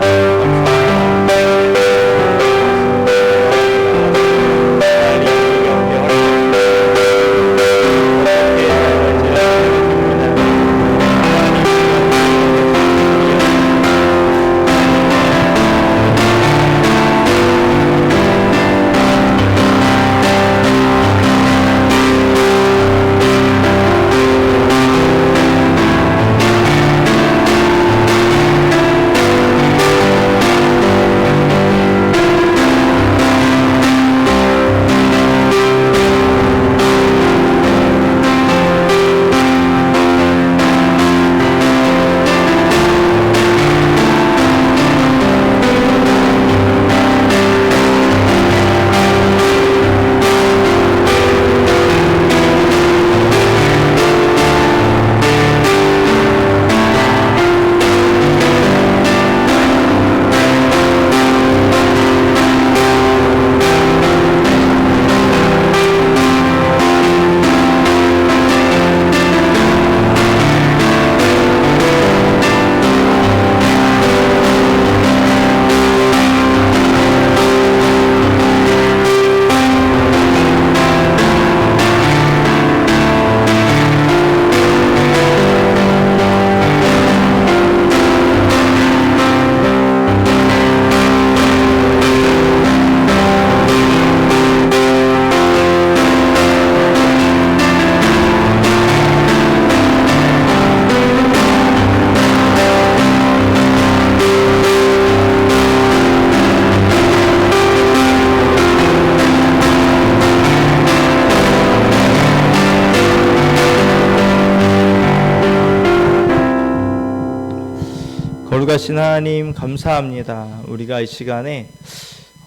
거룩하신 하나님 감사합니다. 우리가 이 시간에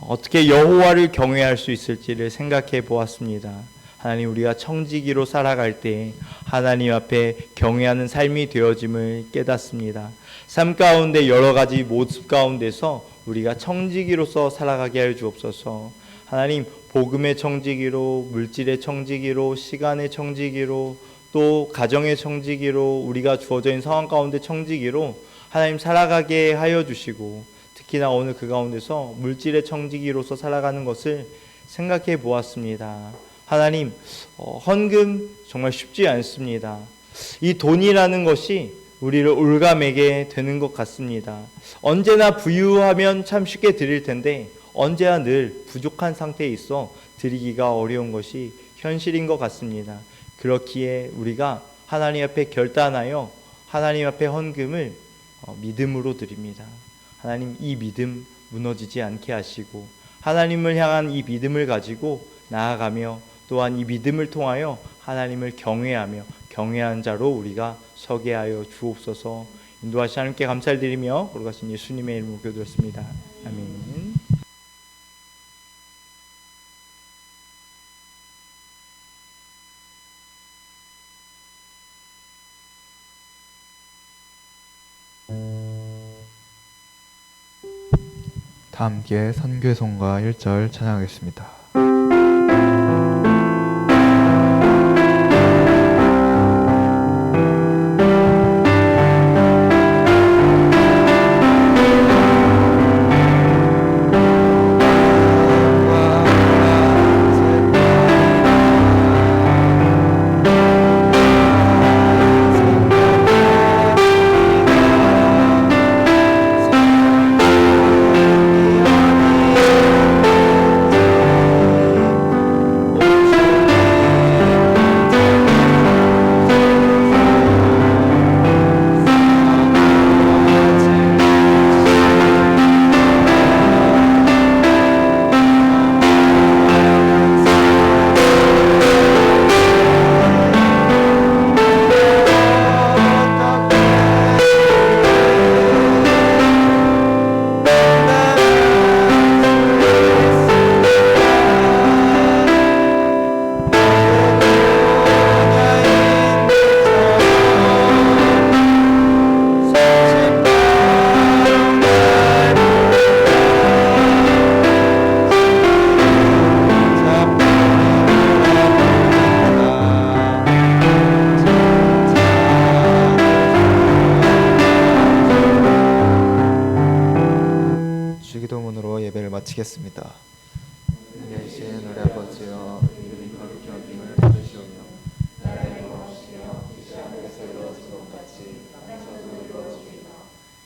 어떻게 여호와를 경외할 수 있을지를 생각해 보았습니다. 하나님, 우리가 청지기로 살아갈 때 하나님 앞에 경외하는 삶이 되어짐을 깨닫습니다. 삶 가운데 여러 가지 모습 가운데서 우리가 청지기로서 살아가게 하여 주옵소서. 하나님, 복음의 청지기로, 물질의 청지기로, 시간의 청지기로, 또 가정의 청지기로, 우리가 주어져 있는 상황 가운데 청지기로 하나님 살아가게 하여 주시고, 특히나 오늘 그 가운데서 물질의 청지기로서 살아가는 것을 생각해 보았습니다. 하나님, 헌금 정말 쉽지 않습니다. 이 돈이라는 것이 우리를 올가매게 되는 것 같습니다. 언제나 부유하면 참 쉽게 드릴 텐데 언제나 늘 부족한 상태에 있어 드리기가 어려운 것이 현실인 것 같습니다. 그렇기에 우리가 하나님 앞에 결단하여 하나님 앞에 헌금을 믿음으로 드립니다. 하나님, 이 믿음 무너지지 않게 하시고 하나님을 향한 이 믿음을 가지고 나아가며 또한 이 믿음을 통하여 하나님을 경외하며 경외한 자로 우리가 서게 하여 주옵소서. 인도하신 하나님께 감사를 드리며 걸어가신 예수님의 이름으로 기도드렸습니다. 아멘. 다 함께 선교송가 1절 찬양하겠습니다. 예배를 마치겠습니다. 계신 우리 아버지여, 이름이 거룩히 여김을 받으시오며 나라의 영광이시여 이 땅에서 이루어진 것 같이 땅에서도 이루어지리이다.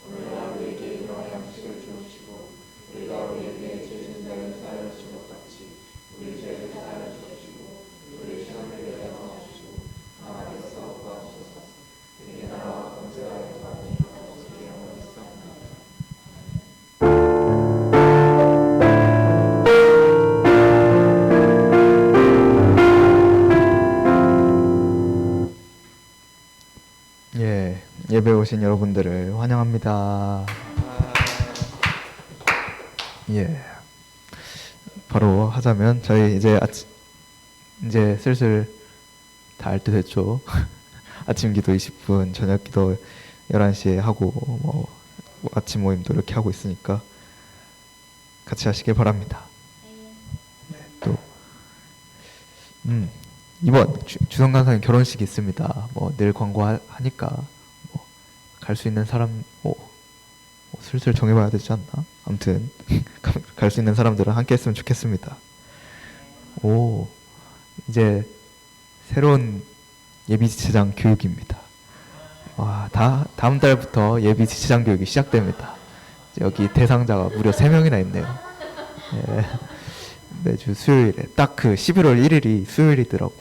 오늘날 우리에게 일용할 양식을 주옵시고 우리가 우리에게 죄 지은 자를 사하여 준 것 같이 우리 죄를 사하여 주옵시고 우리 시험에 들게 하지 마시고 다만 구하옵소서. 그의 나라와 권세와 영광이 아버지께 영원히 있사옵나이다. 예배 오신 여러분들을 환영합니다. 바로 하자면 저희 이제 슬슬 다 할 때 됐죠. 아침 기도 20분, 저녁 기도 11시에 하고 뭐 아침 모임도 이렇게 하고 있으니까 같이 하시길 바랍니다. 또 이번 주성 간사님 결혼식이 있습니다. 뭐 늘 광고하니까 갈 수 있는 사람 슬슬 정해봐야 되지 않나? 아무튼 갈 수 있는 사람들은 함께 했으면 좋겠습니다. 이제 새로운 예비 지체장 교육입니다. 다음 달부터 예비 지체장 교육이 시작됩니다. 여기 대상자가 무려 3명이나 있네요. 매주 수요일에 딱 그 11월 1일이 수요일이더라고.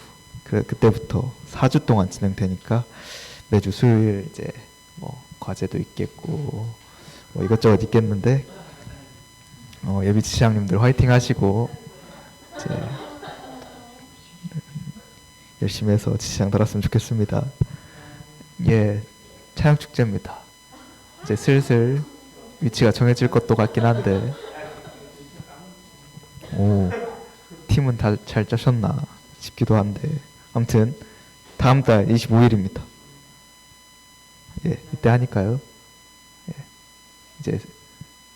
그때부터 4주 동안 진행되니까 매주 수요일 이제 뭐 과제도 있겠고 뭐 이것저것 있겠는데 예비 지체장님들 화이팅 하시고 이제 열심히 해서 지체장 달았으면 좋겠습니다. 찬양 축제입니다. 이제 슬슬 위치가 정해질 것도 같긴 한데 팀은 다 잘 짜셨나 싶기도 한데 아무튼 다음 달 25일입니다. 이때 하니까요. 이제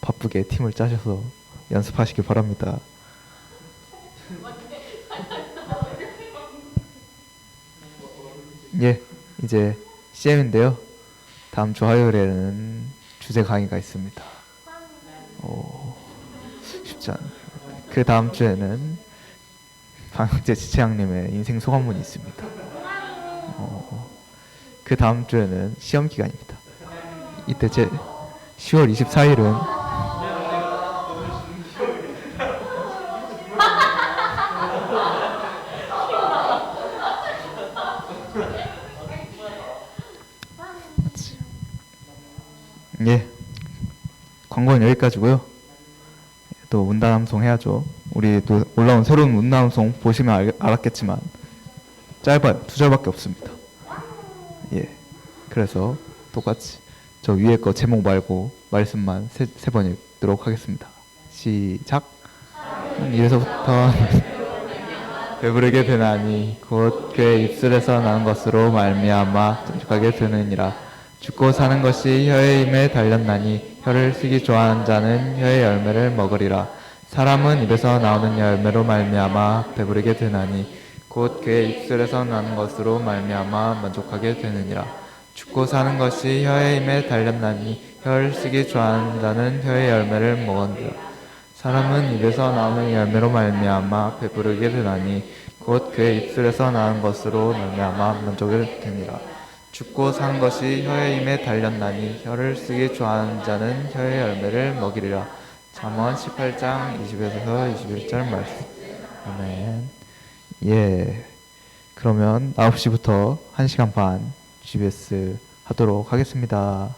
바쁘게 팀을 짜셔서 연습하시길 바랍니다. 예, 이제 CM인데요. 다음 주 화요일에는 주제 강의가 있습니다. 쉽지 않아요. 그 다음 주에는 방학제 지채양님의 인생 소감문이 있습니다. 그 다음 주에는 시험 기간입니다. 이때 제 10월 24일은 예, 광고는 여기까지고요. 또 문단함송 해야죠. 우리 또 올라온 새로운 문단함송 보시면 알았겠지만 짧아요. 2절밖에 없습니다. 예, 그래서 똑같이 저 위에 거 제목 말고 말씀만 세 번 읽도록 하겠습니다. 시작. 이래서부터 배부르게 되나니 곧 그의 입술에서 나는 것으로 말미암아 쫀득하게 되느니라. 죽고 사는 것이 혀의 힘에 달렸나니 혀를 쓰기 좋아하는 자는 혀의 열매를 먹으리라. 사람은 입에서 나오는 열매로 말미암아 배부르게 되나니 곧 그의 입술에서 나는 것으로 말미암아 만족하게 되느니라. 죽고 사는 것이 혀의 힘에 달렸나니 혀를 쓰기 좋아하는 자는 혀의 열매를 먹으리라. 사람은 입에서 나오는 열매로 말미암아 배부르게 되나니 곧 그의 입술에서 나는 것으로 말미암아 만족을 되니라. 죽고 사는 것이 혀의 힘에 달렸나니 혀를 쓰기 좋아하는 자는 혀의 열매를 먹이리라. 잠언 18장 20에서 21절 말씀. 아멘. 예. 그러면 9시부터 1시간 반 GBS 하도록 하겠습니다.